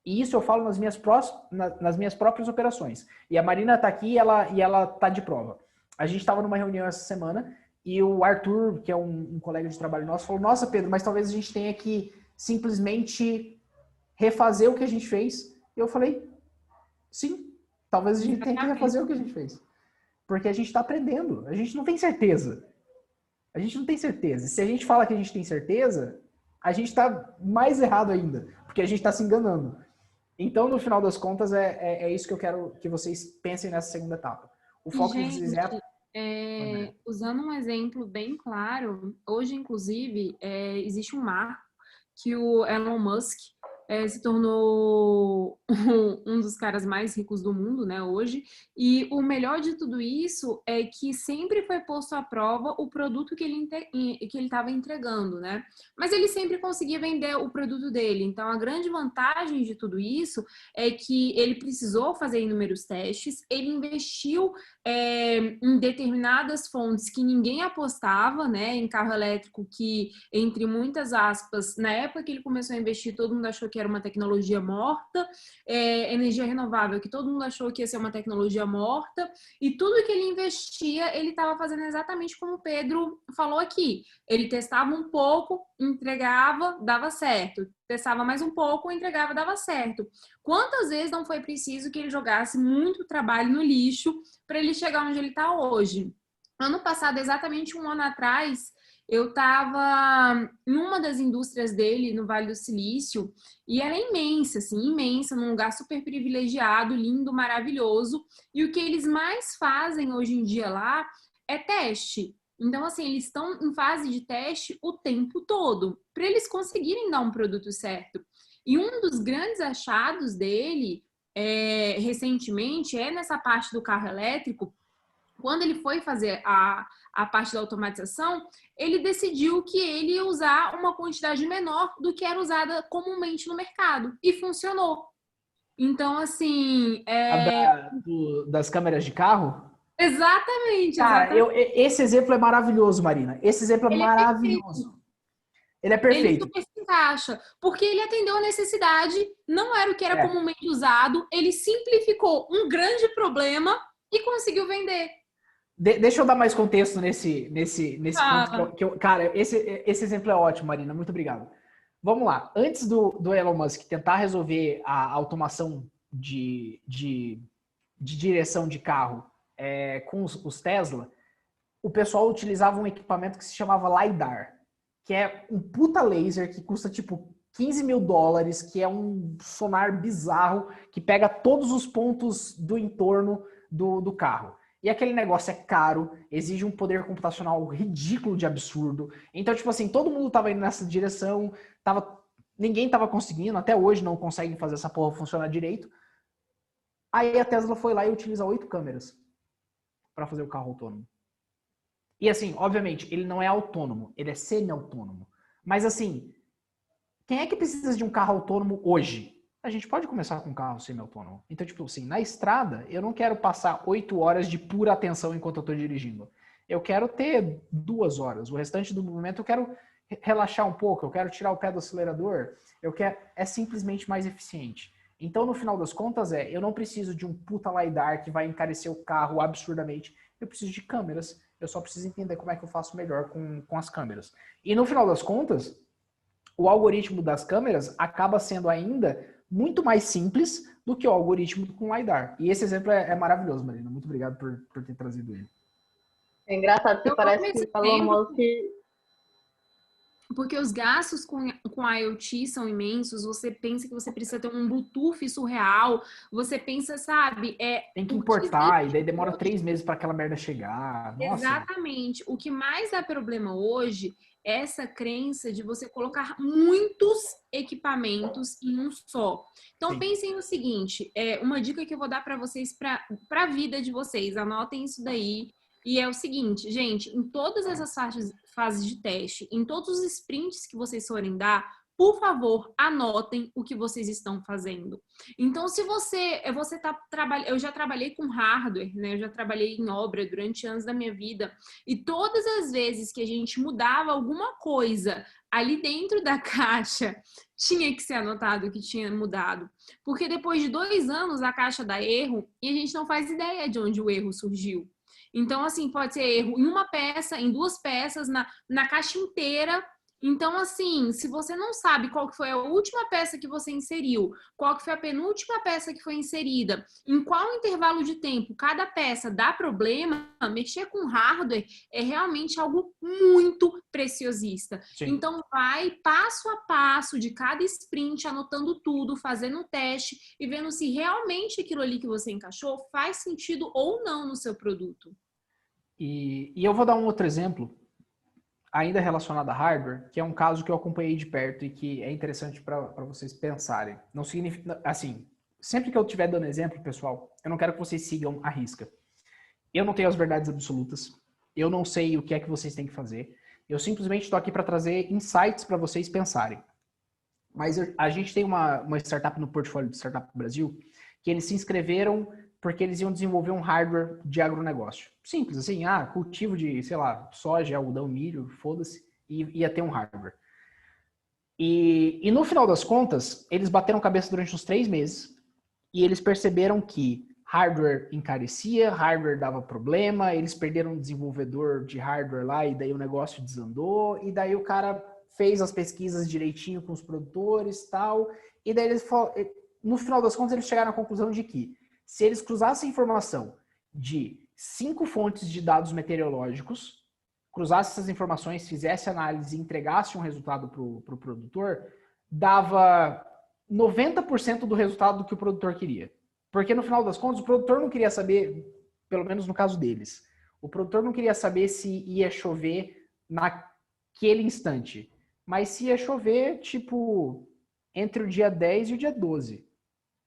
E isso eu falo nas minhas próprias operações. E a Marina tá aqui e ela tá de prova. A gente estava numa reunião essa semana e o Arthur, que é um colega de trabalho nosso, falou, nossa, Pedro, mas talvez a gente tenha que simplesmente refazer o que a gente fez. E eu falei, sim, talvez a gente tenha que refazer o que a gente fez. Porque a gente está aprendendo, a gente não tem certeza. A gente não tem certeza. E se a gente fala que a gente tem certeza, a gente está mais errado ainda, porque a gente está se enganando. Então, no final das contas, é isso que eu quero que vocês pensem nessa segunda etapa. O foco de vocês usando um exemplo bem claro, hoje, inclusive, existe um marco que o Elon Musk se tornou um dos caras mais ricos do mundo, né, hoje. E o melhor de tudo isso é que sempre foi posto à prova o produto que ele estava entregando, né? Mas ele sempre conseguia vender o produto dele. Então, a grande vantagem de tudo isso é que ele precisou fazer inúmeros testes, ele investiu em determinadas fontes que ninguém apostava, né, em carro elétrico que, entre muitas aspas, na época que ele começou a investir, todo mundo achou que era uma tecnologia morta, energia renovável, que todo mundo achou que ia ser uma tecnologia morta, e tudo que ele investia, ele estava fazendo exatamente como o Pedro falou aqui. Ele testava um pouco, entregava, dava certo. Testava mais um pouco, entregava, dava certo. Quantas vezes não foi preciso que ele jogasse muito trabalho no lixo para ele chegar onde ele está hoje? Ano passado, exatamente um ano atrás, eu estava em uma das indústrias dele, no Vale do Silício, e ela é imensa, assim, imensa, num lugar super privilegiado, lindo, maravilhoso. E o que eles mais fazem hoje em dia lá é teste. Então, assim, eles estão em fase de teste o tempo todo, para eles conseguirem dar um produto certo. E um dos grandes achados dele, recentemente, nessa parte do carro elétrico. Quando ele foi fazer a parte da automatização, ele decidiu que ele ia usar uma quantidade menor do que era usada comumente no mercado. E funcionou. Então, assim... Das câmeras de carro? Exatamente. Cara, esse exemplo é maravilhoso, Marina. Esse exemplo é maravilhoso. Ele é perfeito. Ele super se encaixa, porque ele atendeu a necessidade, não era o que era comumente usado, ele simplificou um grande problema e conseguiu vender. Deixa eu dar mais contexto nesse ponto. Cara, esse exemplo é ótimo, Marina. Muito obrigado. Vamos lá. Antes do Elon Musk tentar resolver a automação de direção de carro com os Tesla, o pessoal utilizava um equipamento que se chamava LiDAR, que é um puta laser que custa tipo $15 mil, que é um sonar bizarro que pega todos os pontos do entorno do carro. E aquele negócio é caro, exige um poder computacional ridículo de absurdo. Então, tipo assim, todo mundo tava indo nessa direção, ninguém tava conseguindo, até hoje não conseguem fazer essa porra funcionar direito. Aí a Tesla foi lá e utiliza 8 câmeras para fazer o carro autônomo. E assim, obviamente, ele não é autônomo, ele é semi-autônomo. Mas assim, quem é que precisa de um carro autônomo hoje? A gente pode começar com um carro semi-autônomo. Então, tipo assim, na estrada, eu não quero passar 8 horas de pura atenção enquanto eu estou dirigindo. Eu quero ter 2 horas. O restante do momento eu quero relaxar um pouco, eu quero tirar o pé do acelerador, é simplesmente mais eficiente. Então, no final das contas, eu não preciso de um puta LiDAR que vai encarecer o carro absurdamente. Eu preciso de câmeras. Eu só preciso entender como é que eu faço melhor com as câmeras. E no final das contas, o algoritmo das câmeras acaba sendo ainda muito mais simples do que o algoritmo com LiDAR. E esse exemplo é maravilhoso, Marina. Muito obrigado por ter trazido ele. É engraçado que parece que falou mal que... Porque os gastos com IoT são imensos, você pensa que você precisa ter um Bluetooth surreal, você pensa, sabe... Tem que importar, e daí demora 3 meses para aquela merda chegar. Nossa. Exatamente. O que mais dá problema hoje é essa crença de você colocar muitos equipamentos em um só. Então, Sim. Pensem no seguinte, uma dica que eu vou dar para vocês, para a vida de vocês, anotem isso daí. E é o seguinte, gente, em todas essas fases de teste, em todos os sprints que vocês forem dar, por favor, anotem o que vocês estão fazendo. Então, se você tá trabalhando... Eu já trabalhei com hardware, né? Eu já trabalhei em obra durante anos da minha vida. E todas as vezes que a gente mudava alguma coisa ali dentro da caixa, tinha que ser anotado o que tinha mudado. Porque depois de 2 anos, a caixa dá erro e a gente não faz ideia de onde o erro surgiu. Então, assim, pode ser erro em uma peça, em 2 peças, na caixa inteira. Então, assim, se você não sabe qual que foi a última peça que você inseriu, qual que foi a penúltima peça que foi inserida, em qual intervalo de tempo cada peça dá problema, mexer com hardware é realmente algo muito preciosista. Sim. Então, vai passo a passo de cada sprint, anotando tudo, fazendo um teste e vendo se realmente aquilo ali que você encaixou faz sentido ou não no seu produto. E eu vou dar um outro exemplo, ainda relacionado a hardware, que é um caso que eu acompanhei de perto e que é interessante para vocês pensarem. Não significa, assim, sempre que eu estiver dando exemplo, pessoal, eu não quero que vocês sigam a risca. Eu não tenho as verdades absolutas, eu não sei o que é que vocês têm que fazer, eu simplesmente estou aqui para trazer insights para vocês pensarem. Mas a gente tem uma startup no portfólio de Startup Brasil, que eles se inscreveram porque eles iam desenvolver um hardware de agronegócio. Simples, assim, cultivo de, sei lá, soja, algodão, milho, foda-se, e ia ter um hardware. E no final das contas, eles bateram cabeça durante uns 3 meses e eles perceberam que hardware encarecia, hardware dava problema, eles perderam um desenvolvedor de hardware lá e daí o negócio desandou, e daí o cara fez as pesquisas direitinho com os produtores e tal, e daí eles, no final das contas, eles chegaram à conclusão de que se eles cruzassem informação de 5 fontes de dados meteorológicos, cruzassem essas informações, fizesse análise e entregasse um resultado para o produtor, dava 90% do resultado do que o produtor queria. Porque no final das contas, o produtor não queria saber, pelo menos no caso deles, o produtor não queria saber se ia chover naquele instante, mas se ia chover, tipo, entre o dia 10 e o dia 12.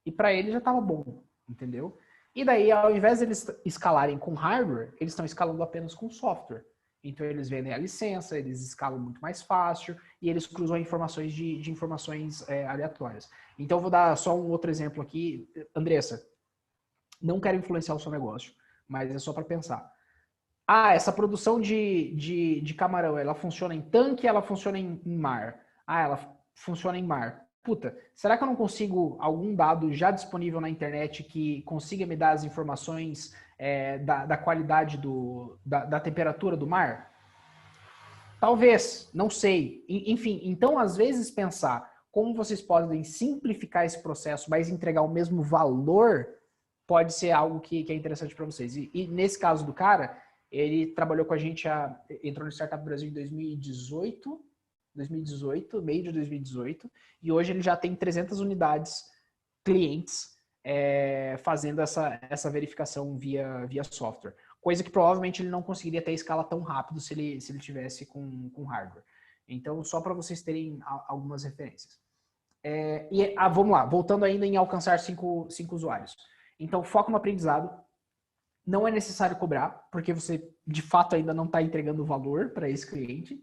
E para ele já estava bom. Entendeu? E daí, ao invés de eles escalarem com hardware, eles estão escalando apenas com software. Então, eles vendem a licença, eles escalam muito mais fácil e eles cruzam informações de informações aleatórias. Então, eu vou dar só um outro exemplo aqui. Andressa, não quero influenciar o seu negócio, mas é só para pensar. Essa produção de camarão, ela funciona em tanque, ela funciona em mar. Ela funciona em mar. Puta, será que eu não consigo algum dado já disponível na internet que consiga me dar as informações da qualidade da temperatura do mar? Talvez, não sei. Enfim, então às vezes pensar como vocês podem simplificar esse processo, mas entregar o mesmo valor, pode ser algo que é interessante para vocês. E nesse caso do cara, ele trabalhou com a gente, entrou no Startup Brasil em 2018, meio de 2018, e hoje ele já tem 300 unidades clientes fazendo essa verificação via software. Coisa que provavelmente ele não conseguiria ter escala tão rápido se ele tivesse com hardware. Então, só para vocês terem algumas referências. Vamos lá, voltando ainda em alcançar 5 usuários. Então, foco no aprendizado. Não é necessário cobrar, porque você, de fato, ainda não está entregando valor para esse cliente.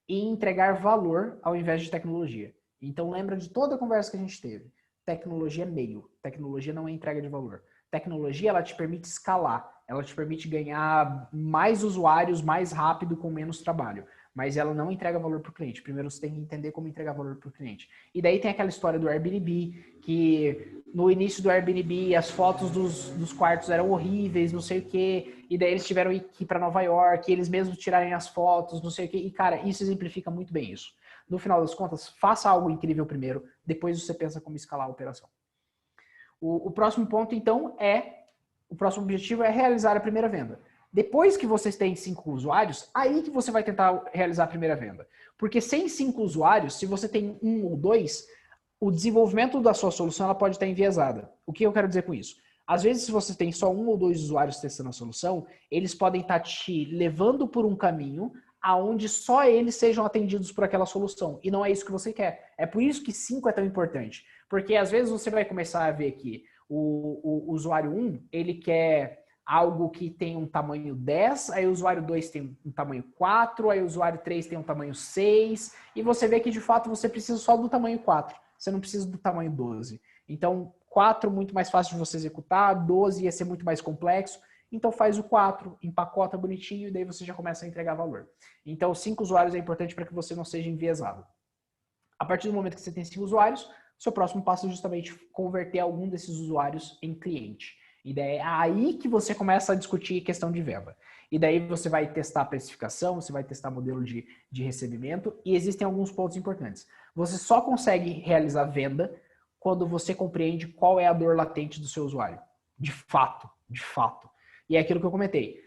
E entregar valor ao invés de tecnologia. Então, lembra de toda a conversa que a gente teve. Tecnologia é meio. Tecnologia não é entrega de valor. Tecnologia, ela te permite escalar. Ela te permite ganhar mais usuários mais rápido com menos trabalho. mas ela não entrega valor para o cliente. Primeiro você tem que entender como entregar valor para o cliente. E daí tem aquela história do Airbnb, que no início do Airbnb as fotos dos quartos eram horríveis, não sei o quê, e daí eles tiveram que ir para Nova York, eles mesmos tirarem as fotos, não sei o quê, e cara, isso exemplifica muito bem isso. No final das contas, faça algo incrível primeiro, depois você pensa como escalar a operação. O próximo ponto, então, o próximo objetivo é realizar a primeira venda. Depois que vocês têm 5 usuários, aí que você vai tentar realizar a primeira venda. Porque sem 5 usuários, se você tem 1 ou 2, o desenvolvimento da sua solução ela pode estar enviesada. O que eu quero dizer com isso? Às vezes, se você tem só 1 ou 2 usuários testando a solução, eles podem estar te levando por um caminho aonde só eles sejam atendidos por aquela solução. E não é isso que você quer. É por isso que 5 é tão importante. Porque às vezes você vai começar a ver que o usuário 1, ele quer algo que tem um tamanho 10, aí o usuário 2 tem um tamanho 4, aí o usuário 3 tem um tamanho 6, e você vê que de fato você precisa só do tamanho 4, você não precisa do tamanho 12. Então 4 muito mais fácil de você executar, 12 ia ser muito mais complexo, então faz o 4, empacota bonitinho e daí você já começa a entregar valor. Então 5 usuários é importante para que você não seja enviesado. A partir do momento que você tem 5 usuários, seu próximo passo é justamente converter algum desses usuários em cliente. E daí é aí que você começa a discutir questão de venda. E daí você vai testar a precificação, você vai testar modelo de recebimento, e existem alguns pontos importantes. Você só consegue realizar venda quando você compreende qual é a dor latente do seu usuário. De fato, de fato. E é aquilo que eu comentei.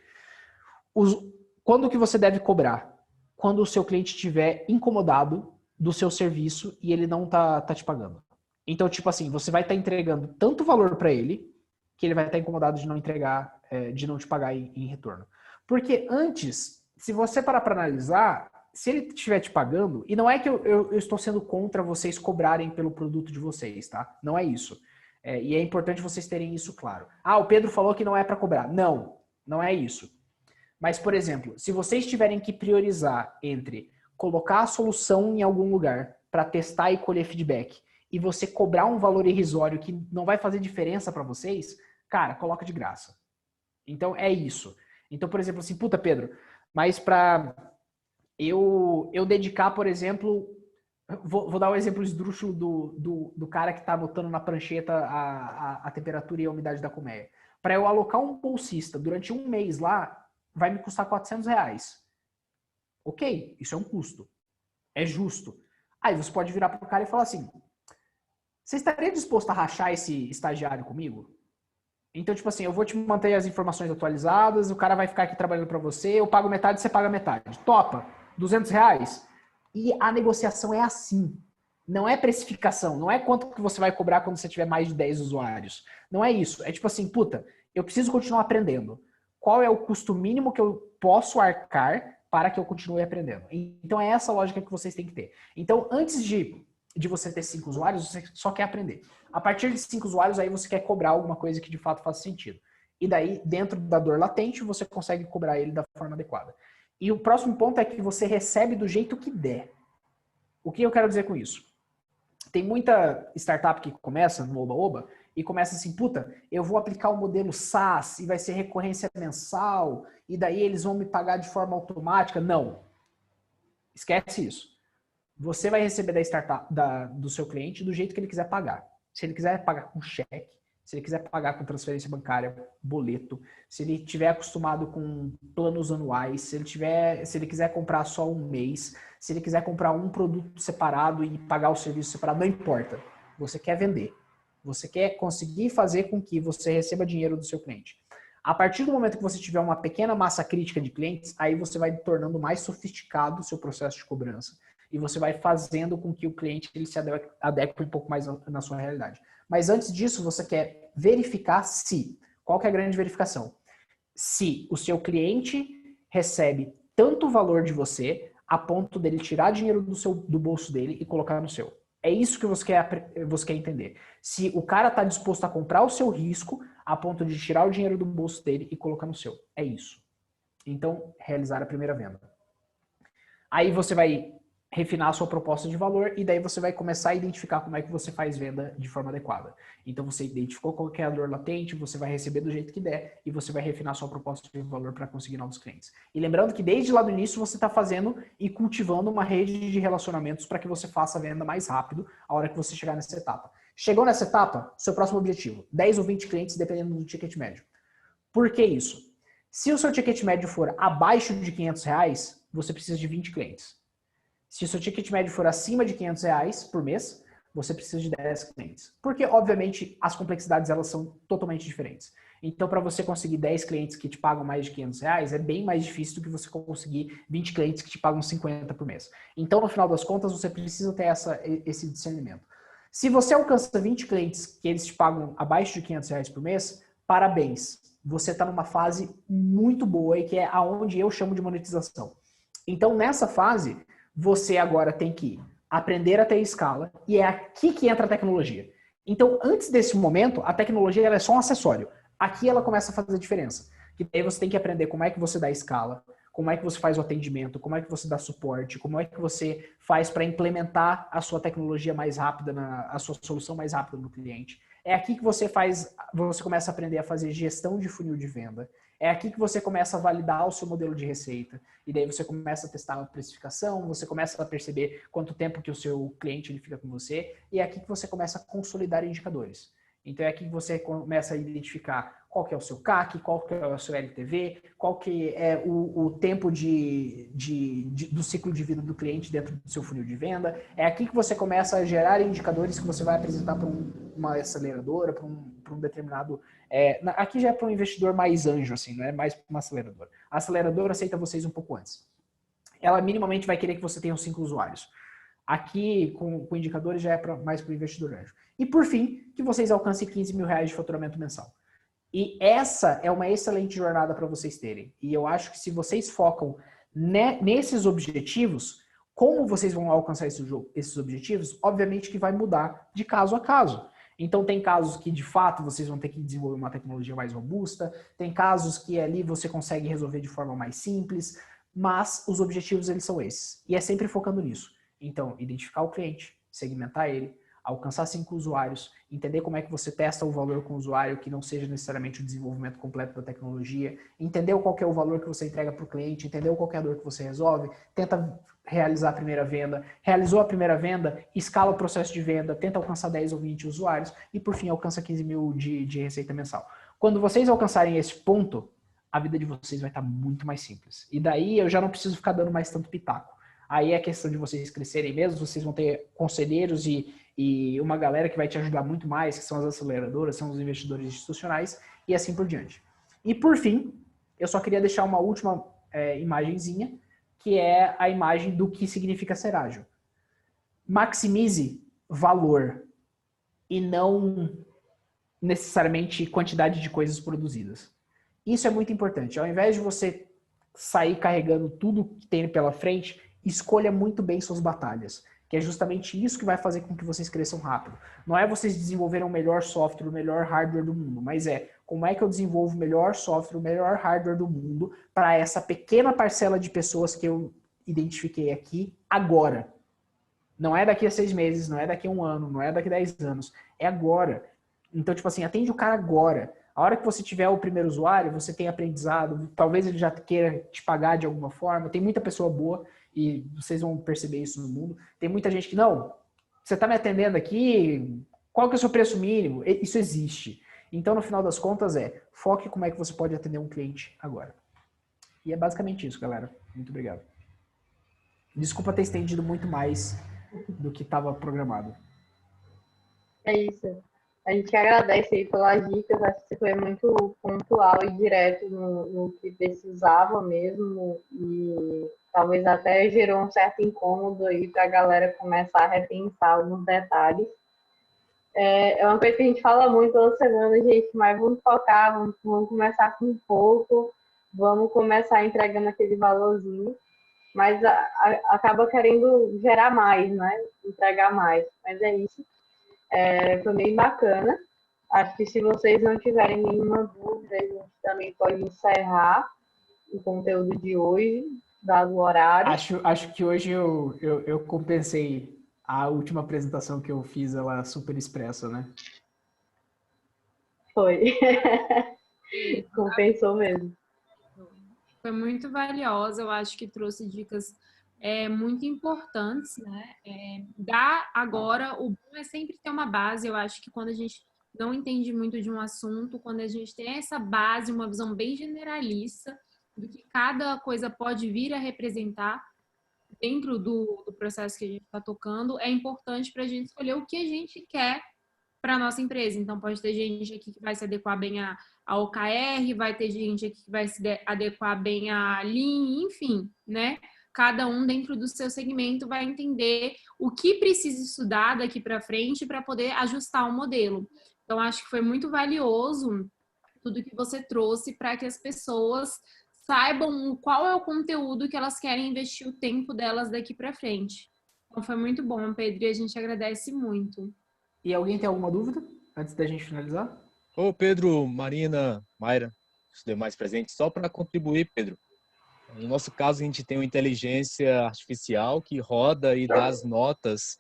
Quando que você deve cobrar? Quando o seu cliente estiver incomodado do seu serviço e ele não tá te pagando. Então, tipo assim, você vai estar entregando tanto valor para ele que ele vai estar incomodado de não entregar, de não te pagar em retorno. Porque antes, se você parar para analisar, se ele estiver te pagando, e não é que eu estou sendo contra vocês cobrarem pelo produto de vocês, tá? Não é isso. E é importante vocês terem isso claro. Ah, o Pedro falou que não é para cobrar. Não, não é isso. Mas, por exemplo, se vocês tiverem que priorizar entre colocar a solução em algum lugar para testar e colher feedback e você cobrar um valor irrisório que não vai fazer diferença para vocês, cara, coloca de graça. Então, é isso. Então, por exemplo, assim, puta, Pedro, mas para eu dedicar, por exemplo, vou dar um exemplo esdrúxulo do cara que está anotando na prancheta a temperatura e a umidade da colmeia. Para eu alocar um bolsista durante um mês lá, vai me custar R$400. Ok, isso é um custo. É justo. Aí você pode virar para o cara e falar assim, você estaria disposto a rachar esse estagiário comigo? Então, tipo assim, eu vou te manter as informações atualizadas, o cara vai ficar aqui trabalhando para você, eu pago metade, você paga metade. Topa? R$200? E a negociação é assim. Não é precificação, não é quanto que você vai cobrar quando você tiver mais de 10 usuários. Não é isso. É tipo assim, puta, eu preciso continuar aprendendo. Qual é o custo mínimo que eu posso arcar para que eu continue aprendendo? Então, é essa lógica que vocês têm que ter. Então, antes de você ter 5 usuários, você só quer aprender. A partir de 5 usuários, aí você quer cobrar alguma coisa que de fato faça sentido. E daí, dentro da dor latente, você consegue cobrar ele da forma adequada. E o próximo ponto é que você recebe do jeito que der. O que eu quero dizer com isso? Tem muita startup que começa no Oba-Oba e começa assim, puta, eu vou aplicar o modelo SaaS e vai ser recorrência mensal e daí eles vão me pagar de forma automática. Não. Esquece isso. Você vai receber da startup, do seu cliente do jeito que ele quiser pagar. Se ele quiser pagar com cheque, se ele quiser pagar com transferência bancária, boleto, se ele estiver acostumado com planos anuais, se ele quiser comprar só um mês, se ele quiser comprar um produto separado e pagar o serviço separado, não importa. Você quer vender. Você quer conseguir fazer com que você receba dinheiro do seu cliente. A partir do momento que você tiver uma pequena massa crítica de clientes, aí você vai tornando mais sofisticado o seu processo de cobrança. E você vai fazendo com que o cliente ele se adeque um pouco mais na sua realidade. Mas antes disso, você quer verificar se. Qual que é a grande verificação? Se o seu cliente recebe tanto valor de você a ponto dele tirar dinheiro do bolso dele e colocar no seu. É isso que você quer entender. Se o cara está disposto a comprar o seu risco a ponto de tirar o dinheiro do bolso dele e colocar no seu. É isso. Então, realizar a primeira venda. Aí você vai refinar a sua proposta de valor e daí você vai começar a identificar como é que você faz venda de forma adequada. Então você identificou qual que é a dor latente, você vai receber do jeito que der e você vai refinar a sua proposta de valor para conseguir novos clientes. E lembrando que desde lá do início você está fazendo e cultivando uma rede de relacionamentos para que você faça a venda mais rápido a hora que você chegar nessa etapa. Chegou nessa etapa, seu próximo objetivo, 10 ou 20 clientes dependendo do ticket médio. Por que isso? Se o seu ticket médio for abaixo de R$500, você precisa de 20 clientes. Se o seu ticket médio for acima de R$500 por mês, você precisa de 10 clientes. Porque, obviamente, as complexidades elas são totalmente diferentes. Então, para você conseguir 10 clientes que te pagam mais de R$500, é bem mais difícil do que você conseguir 20 clientes que te pagam 50 por mês. Então, no final das contas, você precisa ter esse discernimento. Se você alcança 20 clientes que eles te pagam abaixo de R$500 por mês, parabéns. Você está numa fase muito boa e que é aonde eu chamo de monetização. Então, nessa fase, você agora tem que aprender a ter escala e é aqui que entra a tecnologia. Então, antes desse momento, a tecnologia ela é só um acessório. Aqui ela começa a fazer diferença. E daí você tem que aprender como é que você dá escala, como é que você faz o atendimento, como é que você dá suporte, como é que você faz para implementar a sua tecnologia mais rápida, a sua solução mais rápida no cliente. É aqui que você começa a aprender a fazer gestão de funil de venda. É aqui que você começa a validar o seu modelo de receita. E daí você começa a testar a precificação, você começa a perceber quanto tempo que o seu cliente ele fica com você. E é aqui que você começa a consolidar indicadores. Então é aqui que você começa a identificar qual que é o seu CAC, qual que é o seu LTV, qual que é o tempo do ciclo de vida do cliente dentro do seu funil de venda. É aqui que você começa a gerar indicadores que você vai apresentar para uma aceleradora, para um determinado... aqui já é para um investidor mais anjo, assim, não é mais para uma aceleradora. A aceleradora aceita vocês um pouco antes. Ela minimamente vai querer que você tenha os 5 usuários. Aqui, com indicadores, já é mais para o investidor anjo. E, por fim, que vocês alcancem R$15 mil de faturamento mensal. E essa é uma excelente jornada para vocês terem. E eu acho que se vocês focam nesses objetivos, como vocês vão alcançar esses objetivos, obviamente que vai mudar de caso a caso. Então tem casos que de fato vocês vão ter que desenvolver uma tecnologia mais robusta, tem casos que ali você consegue resolver de forma mais simples, mas os objetivos eles são esses. E é sempre focando nisso. Então, identificar o cliente, segmentar ele, alcançar 5 usuários, entender como é que você testa o valor com o usuário, que não seja necessariamente o desenvolvimento completo da tecnologia, entender qual que é o valor que você entrega para o cliente, entender qual que é a dor que você resolve, tenta realizar a primeira venda, realizou a primeira venda, escala o processo de venda, tenta alcançar 10 ou 20 usuários e, por fim, alcança 15 mil de receita mensal. Quando vocês alcançarem esse ponto, a vida de vocês vai estar muito mais simples. E daí eu já não preciso ficar dando mais tanto pitaco. Aí é questão de vocês crescerem mesmo, vocês vão ter conselheiros e uma galera que vai te ajudar muito mais, que são as aceleradoras, são os investidores institucionais e assim por diante. E por fim, eu só queria deixar uma última imagenzinha, que é a imagem do que significa ser ágil. Maximize valor e não necessariamente quantidade de coisas produzidas. Isso é muito importante. Ao invés de você sair carregando tudo que tem pela frente, escolha muito bem suas batalhas, que é justamente isso que vai fazer com que vocês cresçam rápido. Não é vocês desenvolverem o melhor software, o melhor hardware do mundo, mas é como é que eu desenvolvo o melhor software, o melhor hardware do mundo para essa pequena parcela de pessoas que eu identifiquei aqui agora. Não é daqui a 6 meses, não é daqui a 1 ano, não é daqui a 10 anos, é agora. Então, tipo assim, atende o cara agora. A hora que você tiver o primeiro usuário, você tem aprendizado, talvez ele já queira te pagar de alguma forma, tem muita pessoa boa, e vocês vão perceber isso no mundo. Tem muita gente que, não, você está me atendendo aqui, qual que é o seu preço mínimo? Isso existe. Então, no final das contas, foque como é que você pode atender um cliente agora. E é basicamente isso, galera. Muito obrigado. Desculpa ter estendido muito mais do que estava programado. É isso. A gente agradece aí pelas dicas, acho que você foi muito pontual e direto no que precisava mesmo e talvez até gerou um certo incômodo aí para a galera começar a repensar alguns detalhes. É uma coisa que a gente fala muito toda semana, gente, mas vamos focar, vamos começar com um pouco, vamos começar entregando aquele valorzinho, mas acaba querendo gerar mais, né? Entregar mais, mas é isso. Foi bem bacana. Acho que se vocês não tiverem nenhuma dúvida, a gente também pode encerrar o conteúdo de hoje. dado o horário. Acho que hoje eu compensei a última apresentação que eu fiz, ela super expressa, né? Foi. Compensou mesmo. Foi muito valiosa, eu acho que trouxe dicas muito importantes, né? Agora, o bom é sempre ter uma base. Eu acho que quando a gente não entende muito de um assunto, quando a gente tem essa base, uma visão bem generalista do que cada coisa pode vir a representar dentro do processo que a gente está tocando, é importante para a gente escolher o que a gente quer para a nossa empresa. Então, pode ter gente aqui que vai se adequar bem a OKR, vai ter gente aqui que vai se adequar bem a Lean, enfim, né? Cada um dentro do seu segmento vai entender o que precisa estudar daqui para frente para poder ajustar o modelo. Então, acho que foi muito valioso tudo que você trouxe para que as pessoas saibam qual é o conteúdo que elas querem investir o tempo delas daqui para frente. Então, foi muito bom, Pedro, e a gente agradece muito. E alguém tem alguma dúvida antes da gente finalizar? Ô, Pedro, Marina, Mayra, os demais presentes, só para contribuir, Pedro. No nosso caso, a gente tem uma inteligência artificial que roda e dá as notas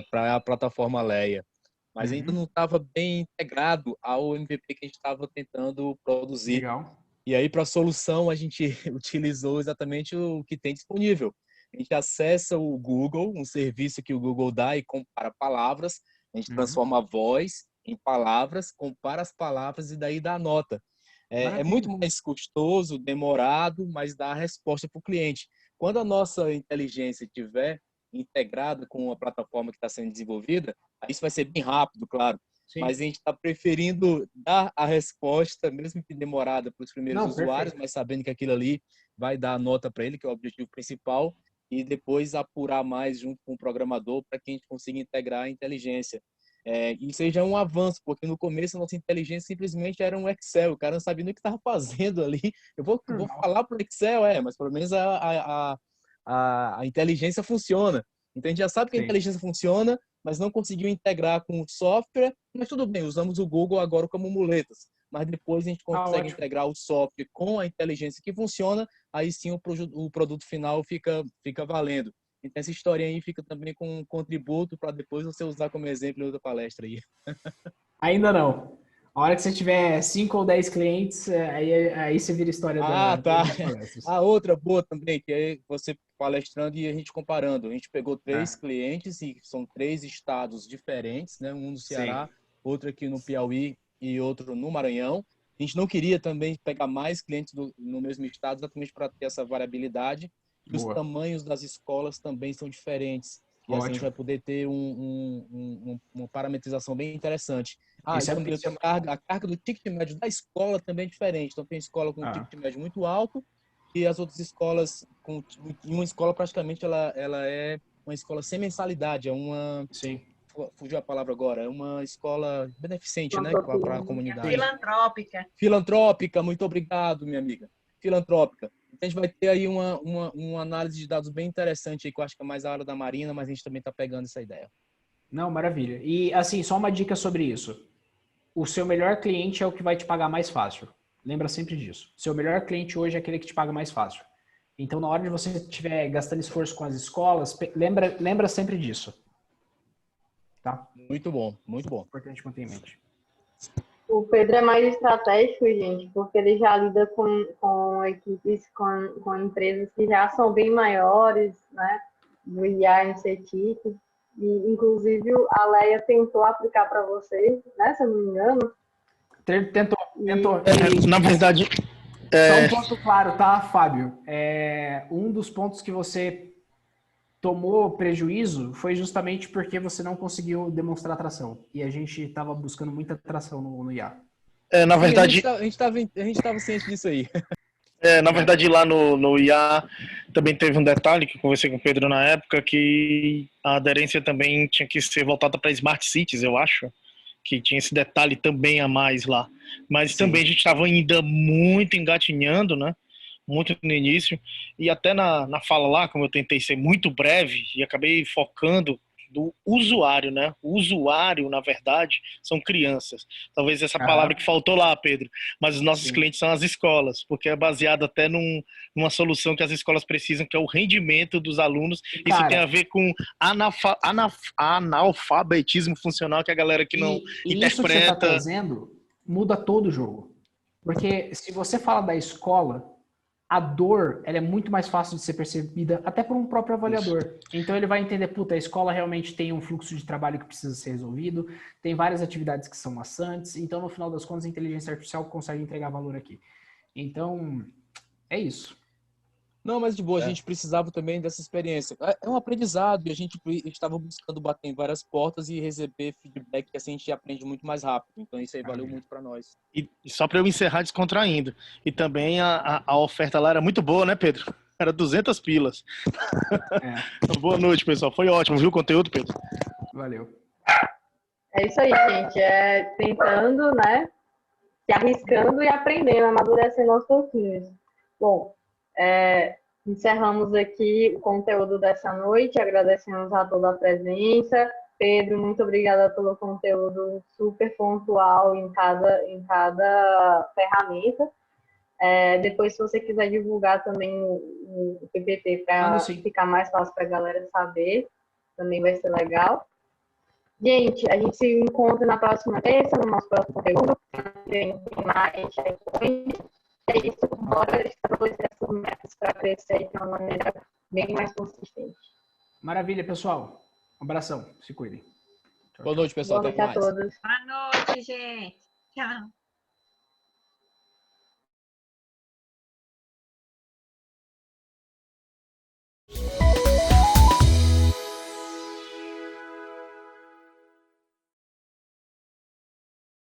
para a plataforma Leia. Mas ainda não estava bem integrado ao MVP que a gente estava tentando produzir. Legal. E aí, para a solução, a gente utilizou exatamente o que tem disponível. A gente acessa o Google, um serviço que o Google dá e compara palavras. A gente transforma a voz em palavras, compara as palavras e daí dá a nota. É muito mais custoso, demorado, mas dá a resposta para o cliente. Quando a nossa inteligência estiver integrada com a plataforma que está sendo desenvolvida, aí isso vai ser bem rápido, claro. Sim. Mas a gente está preferindo dar a resposta, mesmo que demorada, para os primeiros usuários, mas sabendo que aquilo ali vai dar a nota para ele, que é o objetivo principal, e depois apurar mais junto com o programador para que a gente consiga integrar a inteligência. E seja um avanço, porque no começo a nossa inteligência simplesmente era um Excel, o cara não sabia nem o que estava fazendo ali. Eu vou falar para o Excel, mas pelo menos a inteligência funciona. Então a gente já sabe que a inteligência funciona, mas não conseguiu integrar com o software, mas tudo bem, usamos o Google agora como muletas. Mas depois a gente consegue integrar o software com a inteligência que funciona, aí sim o produto final fica valendo. Então essa história aí fica também com um contributo para depois você usar como exemplo em outra palestra aí. Ainda não. A hora que você tiver 5 ou 10 clientes, aí você vira história das palestras. A outra boa também, que é você palestrando e a gente comparando. A gente pegou 3 clientes e são 3 estados diferentes, né? Um no Ceará, outro aqui no Piauí e outro no Maranhão. A gente não queria também pegar mais clientes no mesmo estado, exatamente para ter essa variabilidade. E os tamanhos das escolas também são diferentes. E assim a gente vai poder ter uma parametrização bem interessante. A carga do ticket médio da escola também é diferente. Então tem escola com um ticket médio muito alto e as outras escolas, uma escola praticamente ela é uma escola sem mensalidade. É uma... Sim. Fugiu a palavra agora. É uma escola beneficente, né? Para a comunidade. Filantrópica. Filantrópica, muito obrigado, minha amiga. Filantrópica. A gente vai ter aí uma análise de dados bem interessante aí, que eu acho que é mais a área da Marina, mas a gente também está pegando essa ideia. Não, maravilha. E assim, só uma dica sobre isso. O seu melhor cliente é o que vai te pagar mais fácil. Lembra sempre disso. Seu melhor cliente hoje é aquele que te paga mais fácil. Então, na hora de você estiver gastando esforço com as escolas, lembra sempre disso. Tá? Muito bom, muito bom. Importante manter em mente. O Pedro é mais estratégico, gente, porque ele já lida com equipes, com empresas que já são bem maiores, né? Do IA em CETIC. E, inclusive, a Leia tentou aplicar para vocês, né? Se eu não me engano. Tentou. Na verdade... Só um ponto claro, tá, Fábio? Um dos pontos que você tomou prejuízo foi justamente porque você não conseguiu demonstrar atração. E a gente estava buscando muita atração no IA. Na verdade... A gente estava ciente disso aí. Na verdade, lá no IA também teve um detalhe que eu conversei com o Pedro na época, que a aderência também tinha que ser voltada para Smart Cities, eu acho. Que tinha esse detalhe também a mais lá. Mas também a gente estava ainda muito engatinhando, né? Muito no início. E até na fala lá, como eu tentei ser muito breve e acabei focando do usuário, né? O usuário, na verdade, são crianças. Talvez essa palavra que faltou lá, Pedro, mas os nossos clientes são as escolas, porque é baseado até numa solução que as escolas precisam, que é o rendimento dos alunos. Isso tem a ver com analfabetismo funcional, que a galera que não e isso que você está interpreta... trazendo muda todo o jogo. Porque se você fala da escola, a dor ela é muito mais fácil de ser percebida até por um próprio avaliador. Isso. Então ele vai entender, puta, a escola realmente tem um fluxo de trabalho que precisa ser resolvido, tem várias atividades que são maçantes, então no final das contas a inteligência artificial consegue entregar valor aqui. Então, é isso. Não, mas de boa, a gente precisava também dessa experiência. É um aprendizado e a gente estava buscando bater em várias portas e receber feedback que assim a gente aprende muito mais rápido. Então isso aí valeu muito para nós. E só para eu encerrar descontraindo. E também a oferta lá era muito boa, né, Pedro? Era 200 pilas. Boa noite, pessoal. Foi ótimo, viu o conteúdo, Pedro? Valeu. É isso aí, gente. É tentando, né? Se arriscando e aprendendo, amadurecendo aos pouquinhos. Bom, encerramos aqui o conteúdo dessa noite, agradecemos a toda a presença. Pedro, muito obrigada pelo conteúdo super pontual em cada ferramenta. Depois, se você quiser divulgar também o PPT para ficar mais fácil para a galera saber, também vai ser legal. Gente, a gente se encontra na próxima terça, no nosso próximo conteúdo. Tem mais é isso, bora estabelecer essas metas para crescer de uma maneira bem mais consistente. Maravilha, pessoal. Um abração. Se cuidem. Tchau, boa noite, pessoal. Boa noite a todos. Boa noite, gente. Tchau.